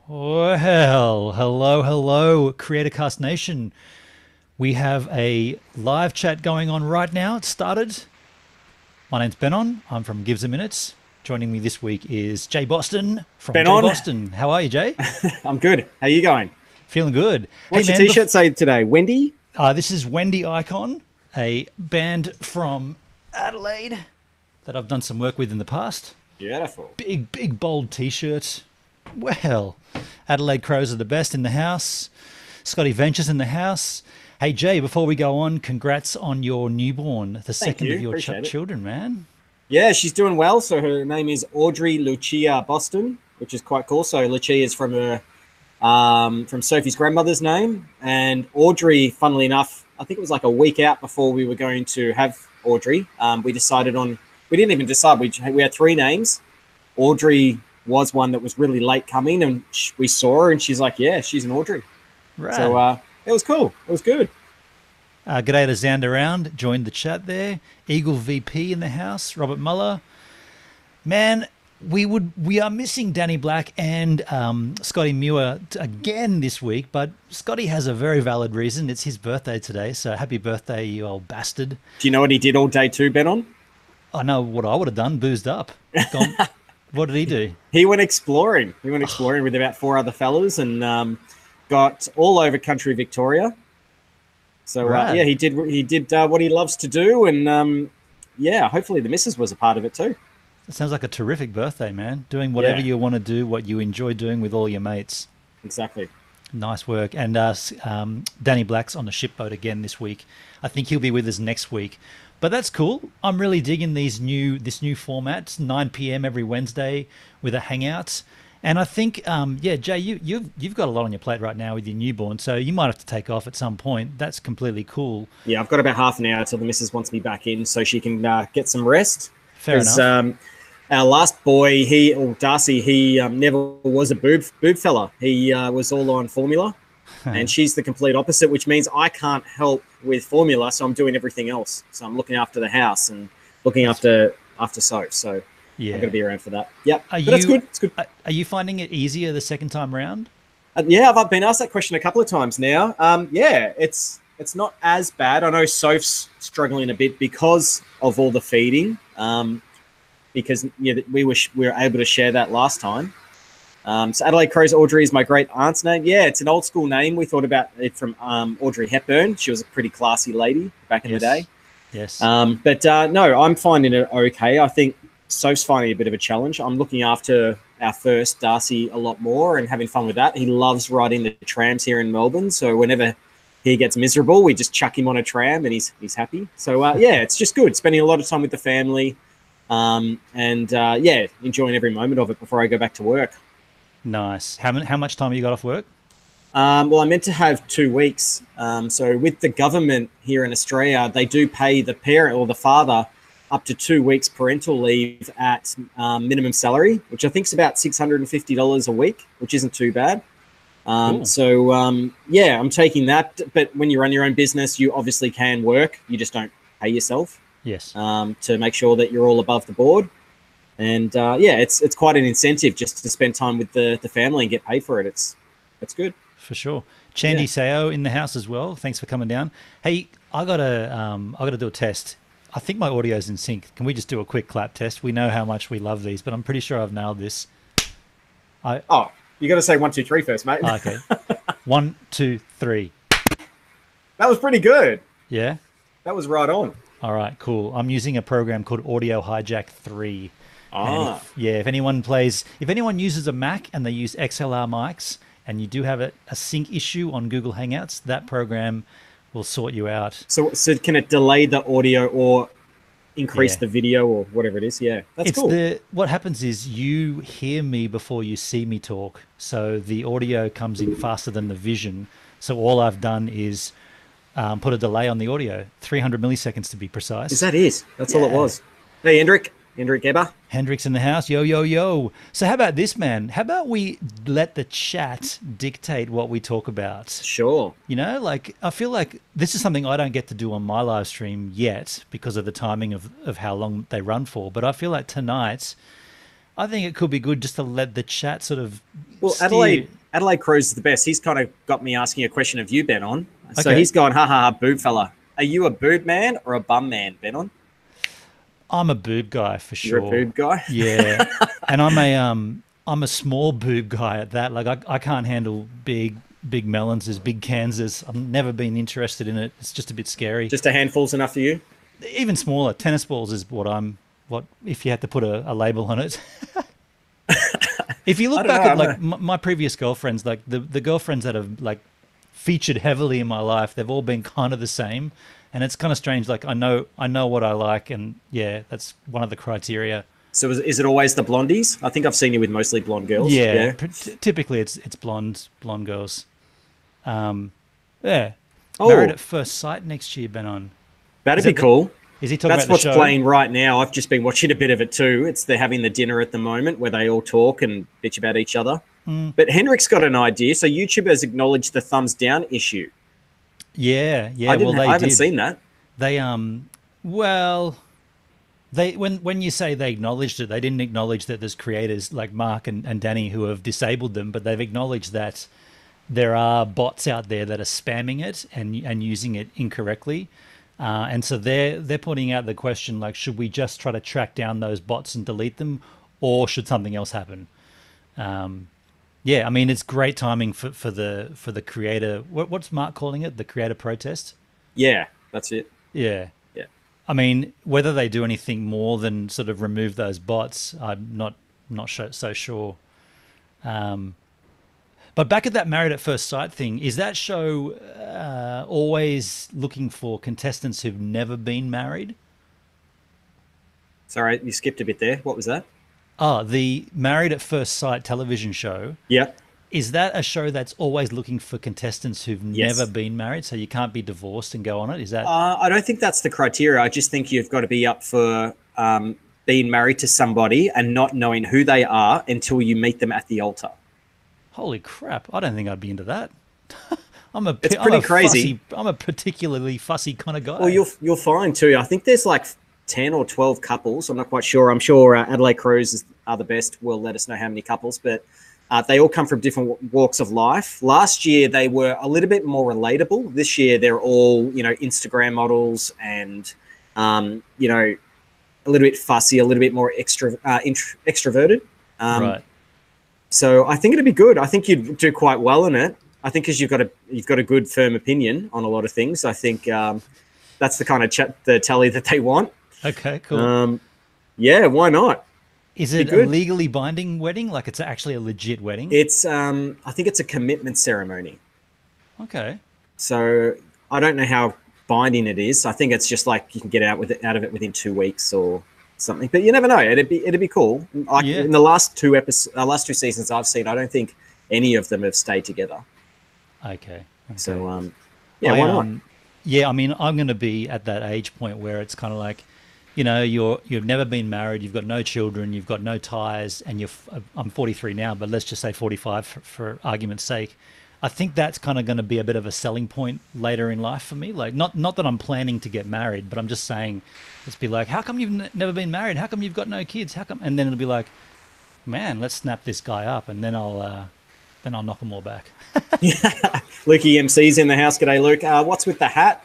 Well, hello, CreatorCast Nation. We have a live chat going on right now. It started. My name's Benon. I'm from Gives a Minute. Joining me this week is Jay Boston from Ben Jay on. Boston. How are you, Jay? I'm good. How you going? Feeling good. What's Hey, your man, t-shirt say today? Wendy? this is Wendy Icon, a band from Adelaide that I've done some work with in the past. Beautiful. Big, bold T-shirt. Well, Adelaide Crows are the best in the house. Scotty Ventures in the house. Hey, Jay, before we go on, congrats on your newborn, the Thank second you. of your Appreciate it. children, man. Yeah, she's doing well. So her name is Audrey Lucia Boston, which is quite cool. So Lucia is from her from Sophie's grandmother's name, and Audrey, funnily enough, I think it was like a week out before we were going to have Audrey. We decided on. We didn't even decide. We had three names. Audrey was one that was really late coming, and we saw her, and she's like, "Yeah, she's an Audrey." Right. So it was cool. It was good. G'day to Zandaround, joined the chat there. Eagle VP in the house. Robert Muller. Man, we are missing Danny Black and Scotty Muir again this week, but Scotty has a very valid reason. It's his birthday today, so happy birthday, you old bastard. Do you know what he did all day too, Ben on? I know what I would have done, boozed up. What did he do? He went exploring. He went exploring with about four other fellas and got all over country Victoria. So Right. yeah, he did what he loves to do, and yeah, hopefully the missus was a part of it too. It sounds like a terrific birthday, man. Doing whatever Yeah. you want to do, what you enjoy doing with all your mates. Exactly. Nice work. And Danny Black's on the shipboat again this week. I think he'll be with us next week. But that's cool. I'm really digging this new format, 9 p.m. every Wednesday with a hangout. And I think, yeah, Jay, you've got a lot on your plate right now with your newborn, so you might have to take off at some point. That's completely cool. Yeah, I've got about half an hour till the missus wants me back in, so she can get some rest. Fair enough. Our last boy, Darcy, he never was a boob fella. He was all on formula, and she's the complete opposite, which means I can't help with formula, so I'm doing everything else. So I'm looking after the house and looking after Soph. So Yeah. I'm going to be around for that. Yeah, Are but that's you good. It's good. are you finding it easier the second time round? Yeah, I've been asked that question a couple of times now. Yeah, it's not as bad. I know Soph's struggling a bit because of all the feeding. Because yeah, we were able to share that last time. So Adelaide Crows Audrey is my great aunt's name. Yeah, it's an old school name. We thought about it from Audrey Hepburn. She was a pretty classy lady back in the day. Yes. But no, I'm finding it okay. I think Soph's finding it a bit of a challenge. I'm looking after our first Darcy a lot more and having fun with that. He loves riding the trams here in Melbourne. So whenever he gets miserable, we just chuck him on a tram and he's happy. So yeah, it's just good. Spending a lot of time with the family. And yeah, enjoying every moment of it before I go back to work. Nice. How much time have you got off work? Well, I'm meant to have 2 weeks. So with the government here in Australia, they do pay the parent or the father up to 2 weeks parental leave at minimum salary, which I think is about $650 a week, which isn't too bad. Cool. So yeah, I'm taking that. But when you run your own business, you obviously can work. You just don't pay yourself. Yes. To make sure that you're all above the board. And yeah, it's quite an incentive just to spend time with the family and get paid for it. It's good. For sure. Chandy Sayo in the house as well. Thanks for coming down. Hey, I gotta do a test. I think my audio's in sync. Can we just do a quick clap test? We know how much we love these, but I'm pretty sure I've nailed this. Oh, you got to say 1, 2, 3 first, mate. Okay. 1, 2, 3. That was pretty good. Yeah. That was right on. All right. Cool. I'm using a program called Audio Hijack 3. Ah. If anyone uses a Mac and they use XLR mics, and you do have a sync issue on Google Hangouts, that program will sort you out. So can it delay the audio or increase the video or whatever it is? Yeah, that's cool. What happens is you hear me before you see me talk, so the audio comes in faster than the vision. So all I've done is put a delay on the audio, 300 milliseconds to be precise. Is that it? That's all it was. Hey, Hendrik Geber. Hendrix in the house. Yo, yo, yo. So how about this, man? How about we let the chat dictate what we talk about? Sure. You know, like, I feel like this is something I don't get to do on my live stream yet because of the timing of how long they run for. But I feel like tonight I think it could be good just to let the chat sort of Well, steer. Adelaide Crow's is the best. He's kind of got me asking a question of you, Ben, on. So Okay. he's gone, ha ha ha, boob fella. Are you a boob man or a bum man, Ben, on? I'm a boob guy for You're a sure. boob guy? Yeah. And I'm a small boob guy at that. Like I can't handle big melons as big Kansas. I've never been interested in it. It's just a bit scary. Just a handful's enough for you? Even smaller tennis balls is what if you had to put a label on it. If you I look don't back know. at like my previous girlfriends, like the girlfriends that have like featured heavily in my life, they've all been kind of the same, and it's kind of strange. Like I know what I like, and yeah, that's one of the criteria. So is it always the blondies? I think I've seen you with mostly blonde girls. Yeah, typically it's blonde girls. Yeah, Married Oh, at First Sight next year, Ben. that'd Is be that cool. is he talking That's about the what's show? playing right now. I've just been watching a bit of it too. They're having the dinner at the moment where they all talk and bitch about each other. But Henrik's got an idea. So YouTube has acknowledged the thumbs down issue. Yeah, yeah. I Well, didn't. they I haven't did. seen that. They well, they when you say they acknowledged it, they didn't acknowledge that there's creators like Mark and Danny who have disabled them, but they've acknowledged that there are bots out there that are spamming it and using it incorrectly. And so they're putting out the question like, should we just try to track down those bots and delete them, or should something else happen? Yeah, I mean it's great timing for the creator. What's Mark calling it? The creator protest. Yeah, that's it. Yeah. Yeah. I mean, whether they do anything more than sort of remove those bots, I'm not so sure. But back at that Married at First Sight thing, is that show always looking for contestants who've never been married? Sorry, you skipped a bit there. What was that? Oh, the Married at First Sight television show. Yeah. Is that a show that's always looking for contestants who've Yes. never been married, so you can't be divorced and go on it? Is that I don't think that's the criteria. I just think you've got to be up for being married to somebody and not knowing who they are until you meet them at the altar. holy crap? I don't think I'd be into that. It's pretty crazy. I'm a particularly fussy kind of guy. Well, you'll find too. I think there's like 10 or 12 couples. I'm not quite sure. I'm sure Adelaide Crows are the best. Will let us know how many couples, but they all come from different walks of life. Last year they were a little bit more relatable. This year they're all Instagram models and a little bit fussy, a little bit more extroverted. Right. So I think it'd be good. I think you'd do quite well in it. I think because you've got a good firm opinion on a lot of things. I think that's the kind of the tally that they want. Okay, cool. Yeah, why not? Is it a good. legally binding wedding? Like it's actually a legit wedding? It's I think it's a commitment ceremony. Okay. So I don't know how binding it is. I think it's just like you can get out of it within 2 weeks or something. But you never know. It'd be cool. Like Yeah. in the last two seasons I've seen, I don't think any of them have stayed together. Okay. So yeah, why not? Yeah, I mean, I'm going to be at that age point where it's kind of like, you've never been married, you've got no children, you've got no ties, and I'm 43 now, but let's just say 45 for argument's sake. I think that's kind of going to be a bit of a selling point later in life for me. Like, not that I'm planning to get married, but I'm just saying, let's be like, how come you've never been married? How come you've got no kids? How come? And then it'll be like, man, let's snap this guy up, and then I'll knock them all back. Lukey MC's in the house. G'day, Luke. What's with the hat?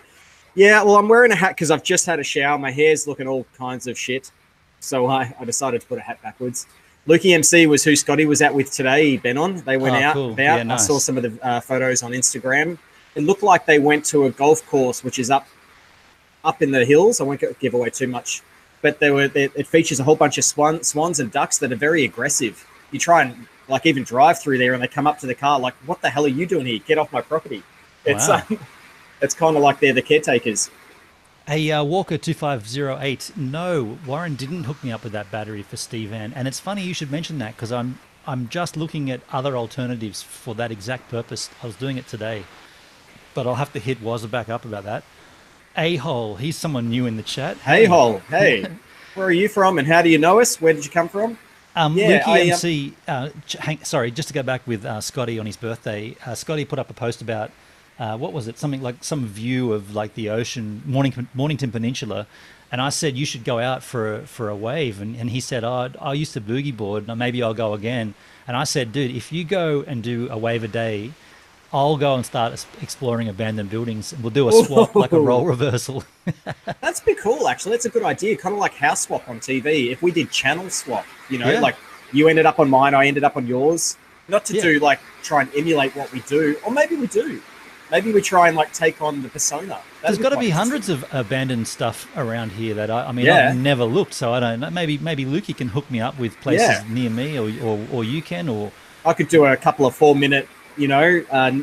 Yeah, well, I'm wearing a hat because I've just had a shower. My hair's looking all kinds of shit. So I decided to put a hat backwards. Lukey MC was who Scotty was out with today, Ben. They went out cool. about. Yeah, nice. I saw some of the photos on Instagram. It looked like they went to a golf course, which is up in the hills. I won't give away too much. But it features a whole bunch of swans and ducks that are very aggressive. You try and like even drive through there and they come up to the car like, what the hell are you doing here? Get off my property. It's Wow. it's kind of like they're the caretakers. Hey, Walker 2508. No, Warren didn't hook me up with that battery for Steve Ann. And it's funny you should mention that because I'm just looking at other alternatives for that exact purpose. I was doing it today, but I'll have to hit Wazza back up about that. A-hole, he's someone new in the chat. Hey, Hole. Hey, where are you from and how do you know us? Where did you come from? Lukey MC, sorry, just to go back with Scotty on his birthday. Scotty put up a post about what was it? Something like some view of like the ocean, Mornington Peninsula. And I said, you should go out for a wave. And he said, oh, I used to boogie board. Maybe I'll go again. And I said, dude, if you go and do a wave a day, I'll go and start exploring abandoned buildings, and we'll do a swap, like a role reversal. That's pretty cool, actually. That's a good idea. Kind of like house swap on TV. If we did channel swap, like you ended up on mine, I ended up on yours. Not to do like try and emulate what we do, or maybe we do. Maybe we try and like take on the persona. There's got to be hundreds of abandoned stuff around here that I mean, I've never looked, so I don't know. Maybe Lukey can hook me up with places near me, or you can, or I could do a couple of 4-minute.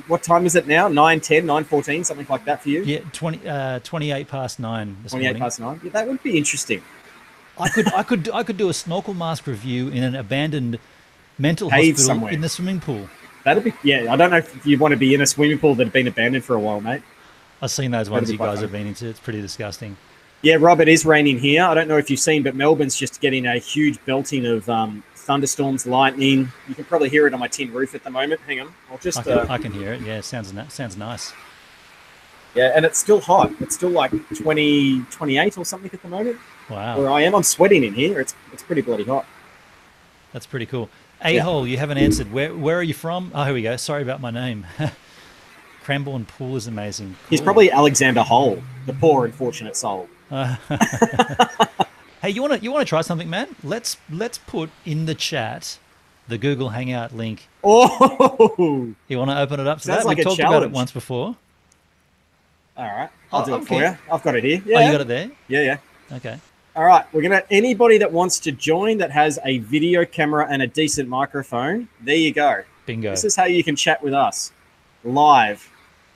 What time is it now? 9:10, 9:14, something like that for you? Yeah, 28 past 9 this 28 morning. past 9. Yeah, that would be interesting. I could do a snorkel mask review in an abandoned mental Cave hospital somewhere. in the swimming pool. That'd be I don't know if you want to be in a swimming pool that had been abandoned for a while, mate. I've seen those ones you guys have been into. It's pretty disgusting. Yeah, Rob, it is raining here. I don't know if you've seen, but Melbourne's just getting a huge belting of thunderstorms, lightning. You can probably hear it on my tin roof at the moment. Hang on, I'll just. I can hear it. Yeah, sounds nice. Yeah, and it's still hot. It's still like 20, 28 or something at the moment. Wow. Where I am, I'm sweating in here. It's pretty bloody hot. That's pretty cool. A-hole, you haven't answered. Where are you from? Oh, here we go. Sorry about my name. Cranbourne Pool is amazing. Cool. He's probably Alexander Hole, the poor unfortunate soul. Hey, you want to try something, man? Let's put in the chat the Google Hangout link. Oh, you want to open it up to sounds that? Like we talked challenge. about it once before. All right, I'll do it for you. I've got it here. Yeah. Oh, you got it there? Yeah. Okay. All right, anybody that wants to join that has a video camera and a decent microphone, there you go. Bingo. This is how you can chat with us live.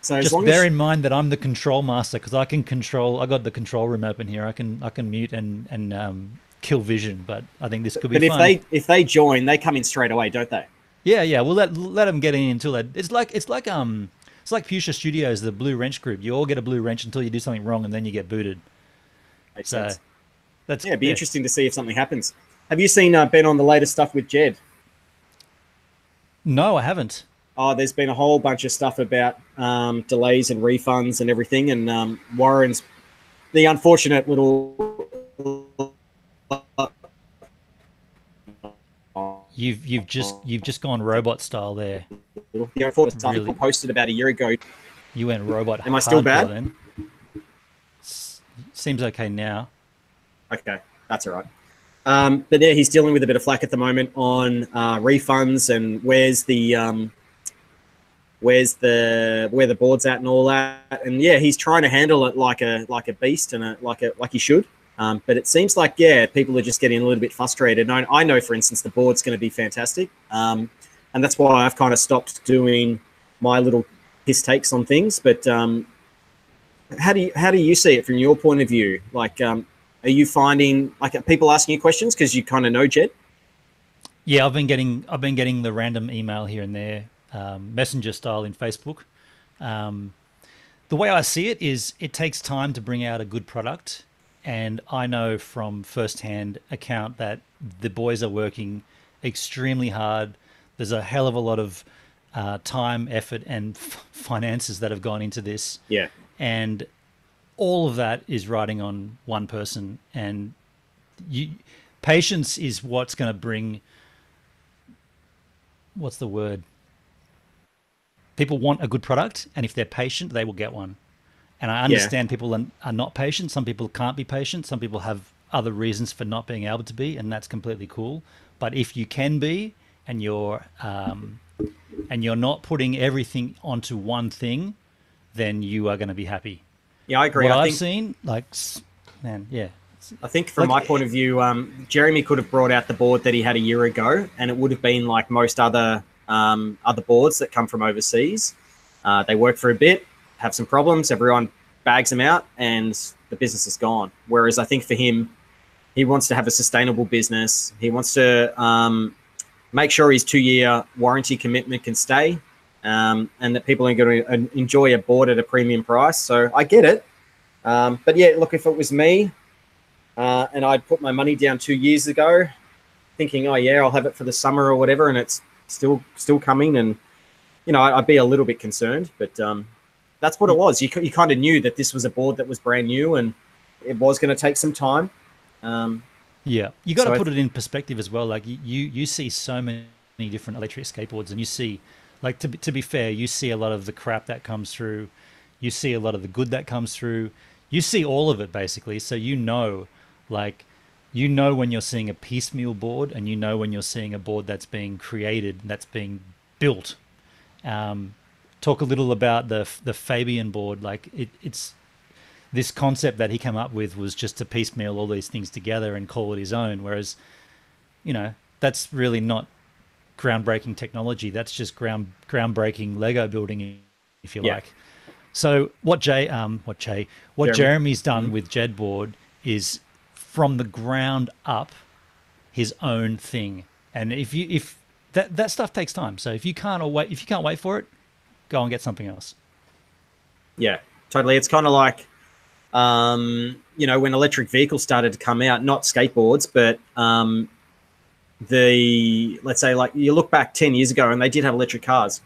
So just bear in mind that I'm the control master, because I can control. I got the control room open here. I can mute and kill vision. But I think this could be fun. But if they join, they come in straight away, don't they? Yeah. We'll let them get in until that. It's like Fuchsia Studios, the Blue Wrench group. You all get a blue wrench until you do something wrong, and then you get booted. Makes sense. It'd be interesting to see if something happens. Have you seen Ben on the latest stuff with Jed? No, I haven't. Oh, there's been a whole bunch of stuff about delays and refunds and everything, and Warren's the unfortunate little. You've just gone robot style there. The unfortunate stuff people posted about a year ago. You went robot. Am I still bad? Then. Seems okay now. Okay, that's all right. But yeah, he's dealing with a bit of flack at the moment on refunds and where the board's at and all that. And yeah, he's trying to handle it like a beast and like he should. But it seems like people are just getting a little bit frustrated. And I know, for instance, the board's going to be fantastic, and that's why I've kind of stopped doing my little piss takes on things. But how do you see it from your point of view? Like, are you finding like people asking you questions because you kind of know Jed? Yeah, I've been getting the random email here and there, messenger style in Facebook. The way I see it is, it takes time to bring out a good product, and I know from firsthand account that the boys are working extremely hard. There's a hell of a lot of time, effort, and finances that have gone into this. Yeah, and all of that is riding on one person, and patience is what's going to bring. What's the word? People want a good product, and if they're patient, they will get one. And I understand people are not patient. Some people can't be patient. Some people have other reasons for not being able to be, and that's completely cool. But if you can be, and you're not putting everything onto one thing, then you are going to be happy. Yeah, I agree. What I've seen, like, man, yeah. I think from my point of view, Jeremy could have brought out the board that he had a year ago, and it would have been like most other boards that come from overseas. They work for a bit, have some problems, everyone bags them out, and the business is gone. Whereas I think for him, he wants to have a sustainable business. He wants to make sure his 2-year warranty commitment can stay, and that people are going to enjoy a board at a premium price. So I get it. But yeah, look, if it was me and I'd put my money down 2 years ago thinking, oh yeah, I'll have it for the summer or whatever, and it's still coming, and, you know, I'd be a little bit concerned. But that's what it was. You kind of knew that this was a board that was brand new and it was going to take some time. Yeah, you got to put it in perspective as well. Like you see so many different electric skateboards, and you see, like, to be fair, you see a lot of the crap that comes through, you see a lot of the good that comes through, you see all of it basically. So like, when you're seeing a piecemeal board, and when you're seeing a board that's being created, that's being built. Talk a little about the Fabian board. Like it's this concept that he came up with was just to piecemeal all these things together and call it his own. Whereas, that's really not groundbreaking technology. That's just groundbreaking Lego building, if you like. So what Jeremy's done with Jed board is from the ground up his own thing. And if that stuff takes time. So if you can't wait for it, go and get something else. Yeah, totally. It's kind of like, when electric vehicles started to come out, not skateboards, but let's say, like, you look back 10 years ago and they did have electric cars,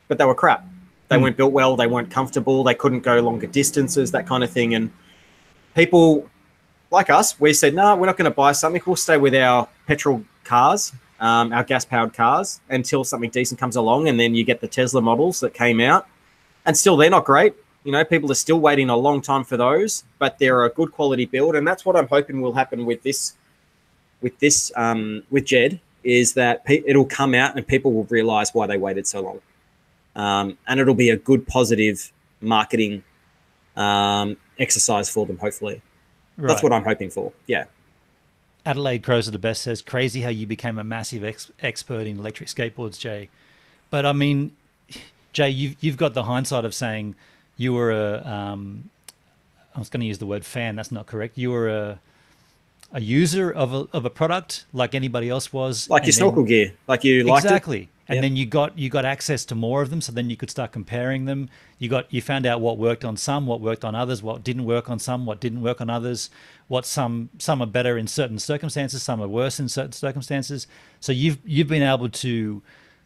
but they were crap. They weren't built well. They weren't comfortable. They couldn't go longer distances, that kind of thing. And people like us, we said, no, we're not going to buy something. We'll stay with our petrol cars, our gas-powered cars, until something decent comes along. And then you get the Tesla models that came out, and still they're not great. People are still waiting a long time for those, but they're a good quality build. And that's what I'm hoping will happen with Jed, is that it'll come out and people will realize why they waited so long. And it'll be a good, positive marketing exercise for them, hopefully. Right. That's what I'm hoping for. Yeah. Adelaide Crows are the best says, crazy how you became a massive expert in electric skateboards, Jay. But I mean, Jay, you've got the hindsight of saying you were I was going to use the word fan. That's not correct. You were a user of a product like anybody else was. Like your snorkel gear. Like you liked it. Exactly. And then you got access to more of them, so then you could start comparing them. You found out what worked on some, what worked on others, what didn't work on some, what didn't work on others, what some are better in certain circumstances, some are worse in certain circumstances. So you've been able to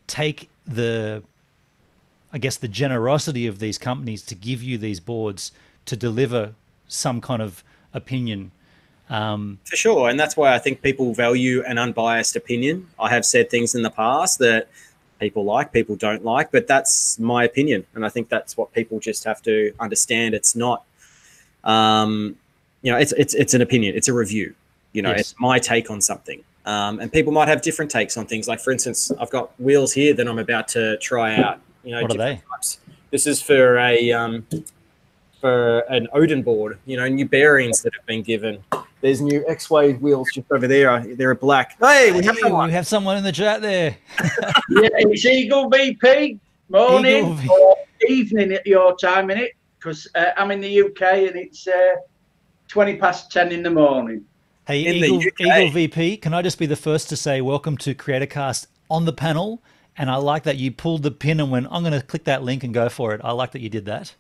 take the generosity of these companies to give you these boards to deliver some kind of opinion. For sure. And that's why I think people value an unbiased opinion. I have said things in the past that people like, people don't like, but that's my opinion. And I think that's what people just have to understand. It's not, it's an opinion. It's a review. Yes. It's my take on something. And people might have different takes on things. Like, for instance, I've got wheels here that I'm about to try out. What are they? Types. This is for an Odin board, new bearings that have been given. There's new X-Way wheels just over there. They're black. Hey, we have someone in the chat there. Yeah, it's Eagle VP. Morning or evening at your time, innit? Because I'm in the UK and it's 20 past 10 in the morning. Hey, Eagle VP, can I just be the first to say welcome to CreatorCast on the panel? And I like that you pulled the pin and went, I'm going to click that link and go for it. I like that you did that.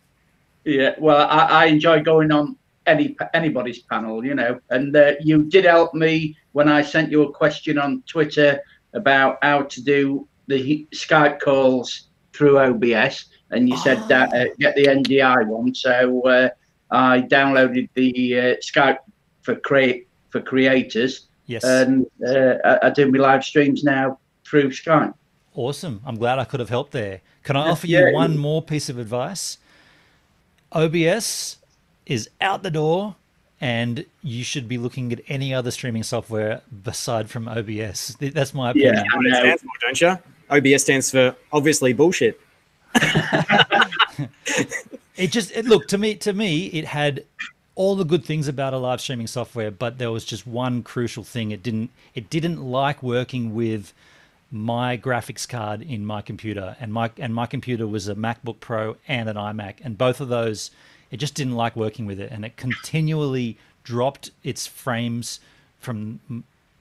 Yeah, well, I enjoy going on anybody's panel, and you did help me when I sent you a question on Twitter about how to do the Skype calls through OBS, and you said that get the NDI one. So I downloaded the Skype for creators. Yes, and I do my live streams now through Skype. Awesome. I'm glad I could have helped there. Can I offer you one more piece of advice? OBS is out the door, and you should be looking at any other streaming software aside from OBS. That's my opinion. Yeah, what it stands for, don't you? OBS stands for obviously bullshit. Look, to me, it had all the good things about a live streaming software, but there was just one crucial thing. It didn't like working with my graphics card in my computer, and my computer was a MacBook Pro and an iMac, and both of those, it just didn't like working with it, and it continually dropped its frames from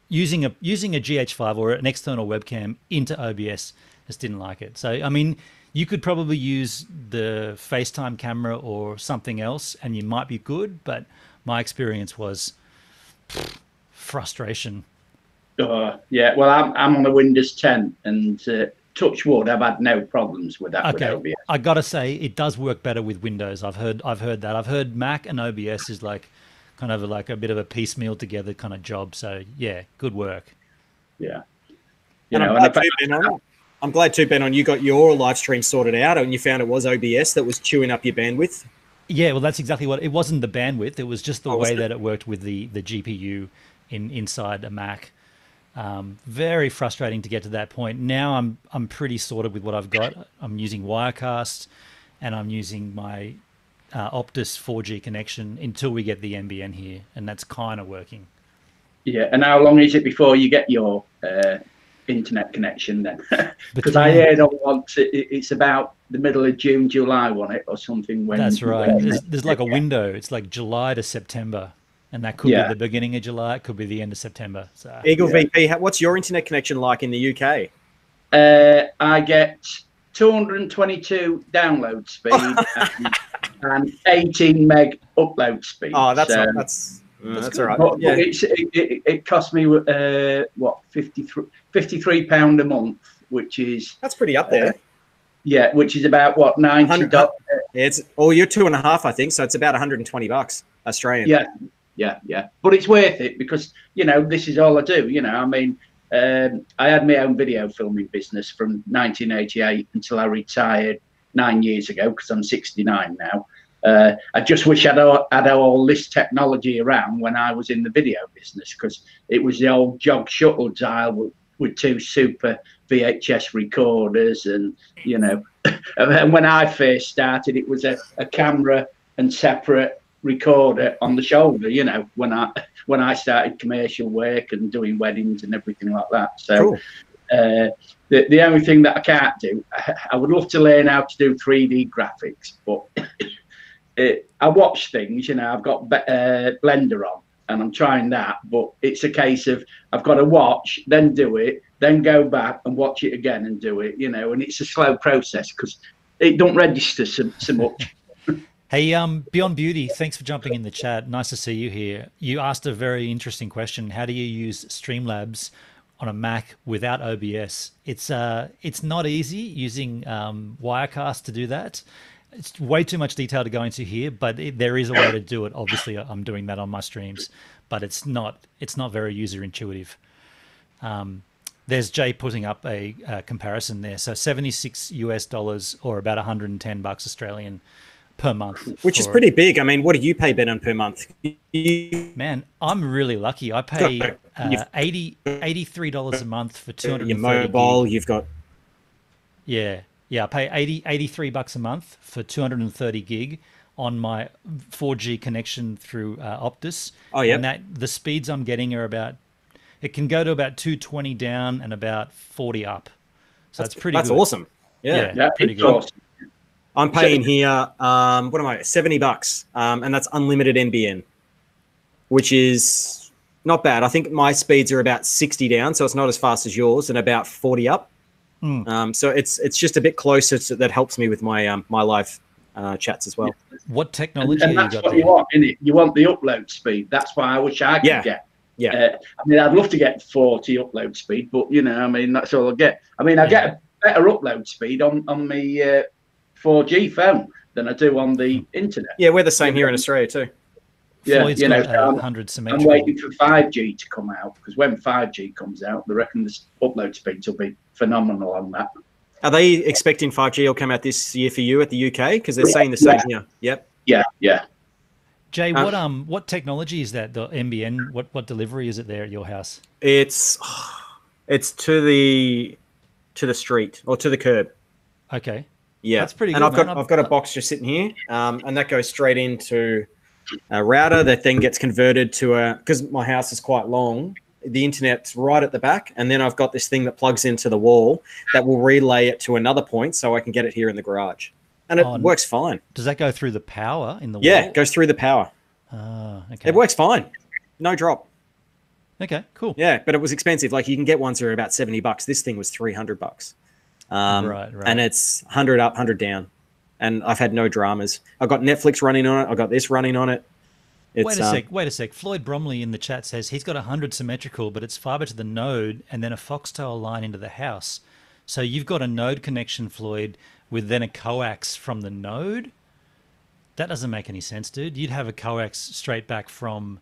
using a GH5 or an external webcam into OBS. Just didn't like it. So I mean, you could probably use the FaceTime camera or something else, and you might be good, but my experience was frustration. Yeah, well, I'm on a Windows 10, and touch wood, I've had no problems with that. Okay, with OBS. I gotta say it does work better with Windows. I've heard that. I've heard Mac and OBS is like kind of like a bit of a piecemeal together kind of job. So yeah, good work. Yeah. I'm glad too, Ben, you got your live stream sorted out and you found it was OBS that was chewing up your bandwidth. Yeah, well, that's exactly what it wasn't. The bandwidth; it was just the way that it worked with the GPU inside a Mac. Very frustrating to get to that point. Now I'm pretty sorted with what I've got. I'm using Wirecast, and I'm using my Optus 4G connection until we get the NBN here, and that's kind of working. Yeah, and how long is it before you get your internet connection then? Because I heard on once it's about the middle of June, July, wasn't it, or something? That's right. There's like a window. It's like July to September, and that could be the beginning of July. It could be the end of September. So Eagle VP, what's your internet connection like in the UK? I get 222 download speed and 18 meg upload speed. Oh, that's all right. But it cost me what, £53 a month, which is that's pretty up there. Yeah, which is about what, $90. It's you're 2.5, I think. So it's about $120 Australian. Yeah. But it's worth it because this is all I do. I mean, I had my own video filming business from 1988 until I retired 9 years ago because I'm 69 now. I just wish I'd had all this technology around when I was in the video business, because it was the old jog shuttle dial with two super VHS recorders, and and when I first started, it was a camera and separate recorder on the shoulder. When I started commercial work and doing weddings and everything like that. So. Cool. The only thing that I can't do, I would love to learn how to do 3D graphics, but I watch things, I've got Blender on and I'm trying that, but it's a case of I've got to watch, then do it, then go back and watch it again and do it, and it's a slow process because it don't register so much. Hey, Beyond Beauty, thanks for jumping in the chat. Nice to see you here. You asked a very interesting question. How do you use Streamlabs on a Mac without OBS? It's not easy using Wirecast to do that. It's way too much detail to go into here, but there is a way to do it. Obviously, I'm doing that on my streams, but it's not very user intuitive. There's Jay putting up a comparison there. So $76 or about $110 Australian per month, which is pretty big. I mean, what do you pay, Ben, per month? Man, I'm really lucky. I pay $83 a month for 230 your mobile. gig. You've got I pay $83 a month for 230 gig on my 4G connection through Optus. Oh yeah, and the speeds I'm getting are it can go to about 220 down and about 40 up. So that's pretty. That's awesome. Yeah, pretty good. Awesome. I'm paying here, what am I, $70, and that's unlimited NBN, which is not bad. I think my speeds are about 60 down, so it's not as fast as yours, and about 40 up. So it's just a bit closer. That helps me with my my live chats as well. What technology? And that's what you want, isn't it? You want the upload speed. That's why I wish I could get. Yeah. I mean, I'd love to get 40 upload speed, but I mean, that's all I get. I mean, I get a better upload speed on my 4G phone than I do on the internet. Yeah, we're the same here in Australia too. Yeah, Floyd's got 100 symmetrical. I'm waiting for 5G to come out, because when 5G comes out, I reckon the upload speeds will be phenomenal on that. Are they expecting 5G will come out this year for you at the UK? Because they're saying the same here. Yep. Yeah. Jay, what technology is that? The NBN? What delivery is it there at your house? It's to the street or to the curb. Okay. Yeah, that's pretty and good. I've got a box just sitting here, and that goes straight into a router that then gets converted to because my house is quite long. The internet's right at the back, and then I've got this thing that plugs into the wall that will relay it to another point, so I can get it here in the garage, and it works fine. Does that go through the power in the wall? Yeah, it goes through the power. Okay. It works fine, no drop. Okay, cool. Yeah, but it was expensive. Like you can get ones that are about $70. This thing was $300. Right. And it's 100 up, 100 down, and I've had no dramas. I've got Netflix running on it. I've got this running on it. Wait a sec. Floyd Bromley in the chat says he's got 100 symmetrical, but it's fiber to the node and then a Foxtel line into the house. So you've got a node connection, Floyd, with then a coax from the node? That doesn't make any sense, dude. You'd have a coax straight back from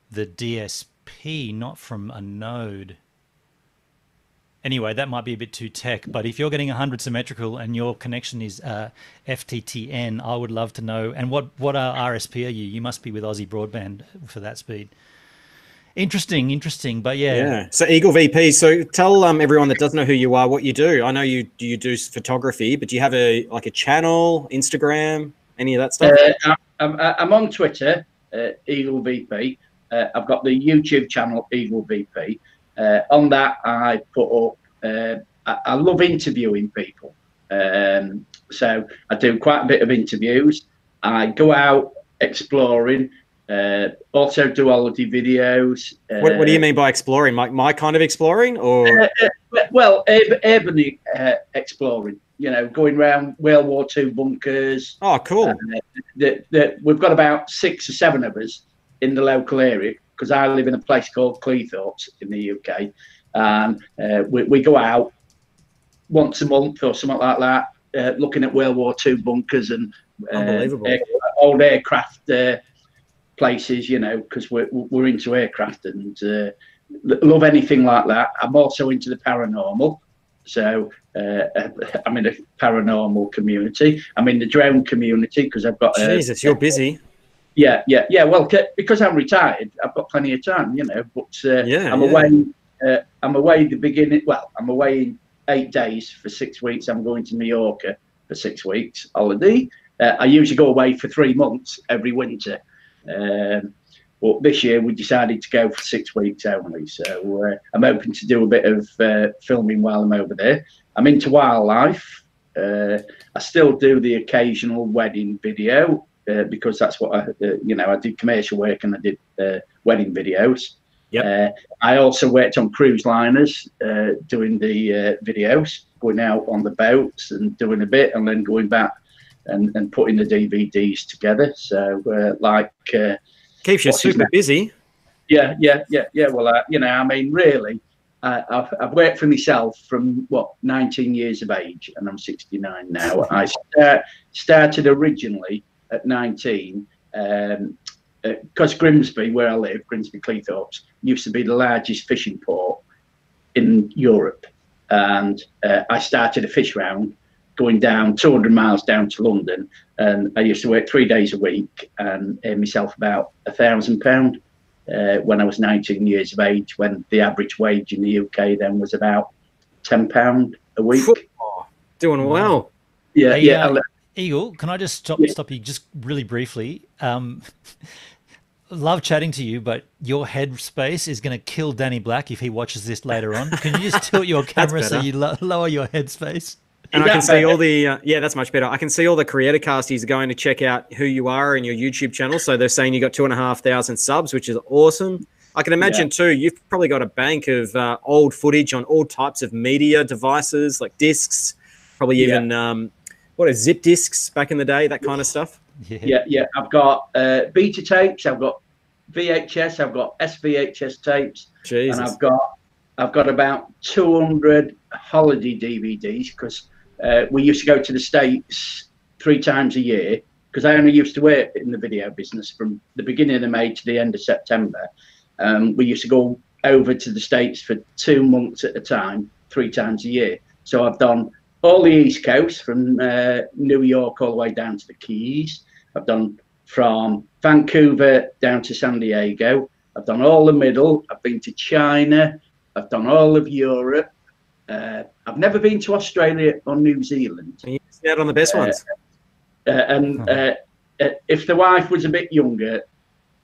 the DSP, not from a node. Anyway, that might be a bit too tech, but if you're getting 100 symmetrical and your connection is FTTN, I would love to know. And what RSP are you? You must be with Aussie Broadband for that speed. Interesting, but yeah. Yeah. So Eagle VP. So tell everyone that doesn't know who you are what you do. I know you do photography, but do you have a channel, Instagram, any of that stuff? I'm on Twitter, Eagle VP. I've got the YouTube channel, Eagle VP. On that, I put up. I love interviewing people, so I do quite a bit of interviews. I go out exploring. Also do holiday videos. What do you mean by exploring? My kind of exploring, or well, urban exploring. You know, going around World War II bunkers. Oh, cool. We've got about 6 or 7 of us in the local area because I live in a place called Cleethorpes in the UK, and we go out once a month or something like that, looking at World War II bunkers and old aircraft. Places, you know, because we're into aircraft and love anything like that. I'm also into the paranormal, so I'm in a paranormal community. I'm in the drone community because I've got. Jesus, you're busy. Yeah. Well, because I'm retired, I've got plenty of time, you know. But I'm away. I'm away the beginning. Well, I'm away in 8 days for 6 weeks. I'm going to Mallorca for 6 weeks holiday. I usually go away for 3 months every winter. But this year we decided to go for 6 weeks only, so I'm hoping to do a bit of filming while I'm over there. I'm into wildlife. I still do the occasional wedding video because that's what I did commercial work and I did wedding videos. Yep. I also worked on cruise liners doing the videos, going out on the boats and doing a bit and then going back and putting the DVDs together. So keeps you super busy. Yeah. Well, I mean, really, I've worked for myself from 19 years of age, and I'm 69 now. I started originally at 19 because Grimsby, where I live, Grimsby Cleethorpes, used to be the largest fishing port in Europe, and I started a fish round going down 200 miles down to London, and I used to work 3 days a week and earn myself about £1,000 when I was 19 years of age, when the average wage in the UK then was about £10 a week. Oh, doing well. Yeah. Eagle, can I just stop you just really briefly? Love chatting to you, but your head space is going to kill Danny Black if he watches this later on. Can you just tilt your camera so you lower your head space? And I can see all the, that's much better. I can see all the creator casties going to check out who you are in your YouTube channel. So they're saying you got 2,500 subs, which is awesome. I can imagine too, you've probably got a bank of old footage on all types of media devices, like discs, probably even, zip discs back in the day, that kind of stuff. Yeah. I've got beta tapes. I've got VHS. I've got SVHS tapes. Jesus. And I've got about 200 holiday DVDs because we used to go to the States 3 times a year because I only used to work in the video business from the beginning of May to the end of September. We used to go over to the States for 2 months at a time, 3 times a year. So I've done all the East Coast from New York all the way down to the Keys. I've done from Vancouver down to San Diego. I've done all the middle. I've been to China. I've done all of Europe. I've never been to Australia or New Zealand. You missed out on the best ones. If the wife was a bit younger,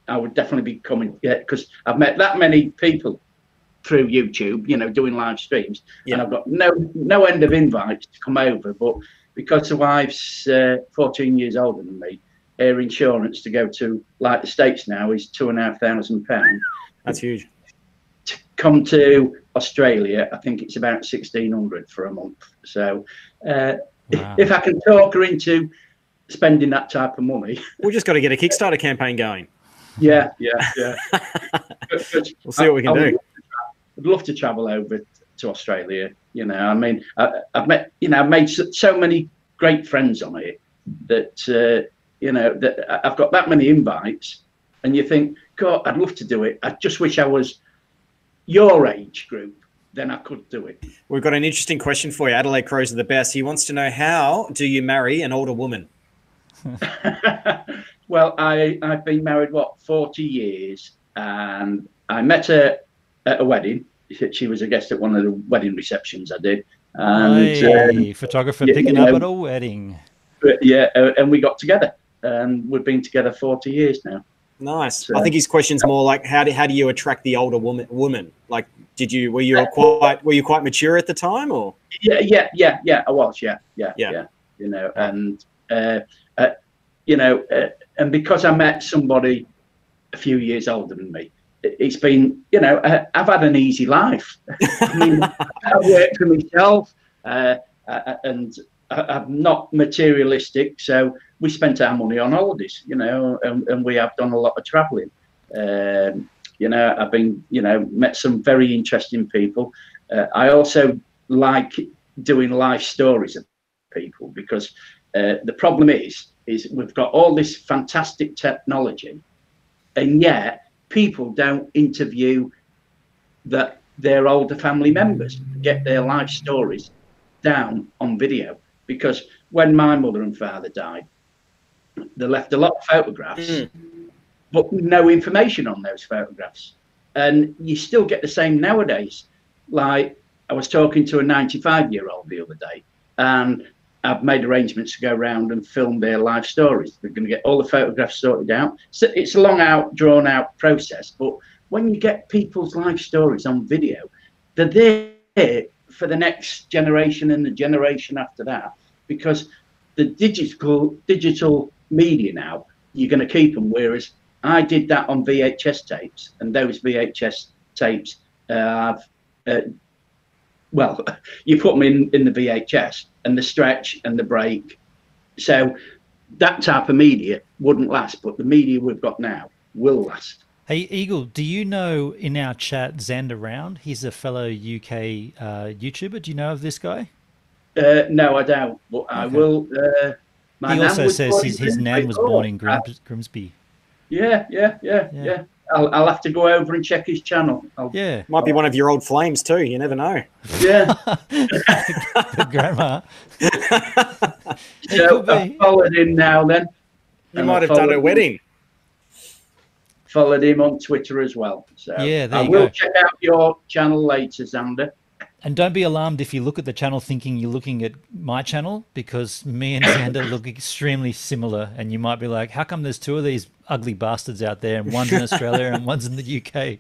I would definitely be coming. Yeah, because I've met that many people through YouTube, doing live streams, and I've got no end of invites to come over. But because the wife's 14 years older than me, her insurance to go to like the States now is £2,500. That's huge. To come to Australia, I think it's about 1,600 for a month. So if I can talk her into spending that type of money, we just got to get a Kickstarter campaign going. Yeah. We'll see what we can do. I'd love to travel over to Australia. You know, I mean, I've met, you know, I've made so many great friends on it that, you know, that I've got that many invites, and you think, God, I'd love to do it. I just wish I was your age group, then I could do it. We've got an interesting question for you. Adelaide Crows are the best. He wants to know, how do you marry an older woman? Well, I've been married, 40 years, and I met her at a wedding. She was a guest at one of the wedding receptions I did. And photographer picking up at a wedding. Yeah, and we got together, and we've been together 40 years now. Nice. So, I think his question's more like, how do you attract the older woman? Like, were you quite mature at the time, or? Yeah. I was. Yeah. You know, and you know, and because I met somebody a few years older than me, it's been, you know, I've had an easy life. I mean, I work for myself, and I'm not materialistic, so we spent our money on holidays, you know, and we have done a lot of traveling. You know, I've been, you know, met some very interesting people. I also like doing life stories of people, because the problem is we've got all this fantastic technology, and yet people don't interview their older family members, get their life stories down on video. Because when my mother and father died, they left a lot of photographs, but no information on those photographs. And you still get the same nowadays. Like, I was talking to a 95-year-old the other day, and I've made arrangements to go around and film their life stories. They're going to get all the photographs sorted out. So it's a long drawn out process. But when you get people's life stories on video, they're there for the next generation and the generation after that, because the digital media now, you're going to keep them. Whereas I did that on VHS tapes, and those VHS tapes well, you put them in the VHS, and the stretch and the break. So that type of media wouldn't last, but the media we've got now will last. Hey, Eagle, do you know in our chat Xander Round? He's a fellow UK YouTuber. Do you know of this guy? No, I don't, but I will. He also says his nan was born in Grimsby. Yeah. I'll have to go over and check his channel. Might be one of your old flames too. You never know. Yeah. Good grandma. So I followed him now then. You might have done a wedding. Followed him on Twitter as well. So yeah, I will check out your channel later, Xander. And don't be alarmed if you look at the channel thinking you're looking at my channel, because me and Xander look extremely similar, and you might be like, how come there's two of these ugly bastards out there, and one's in Australia and one's in the UK?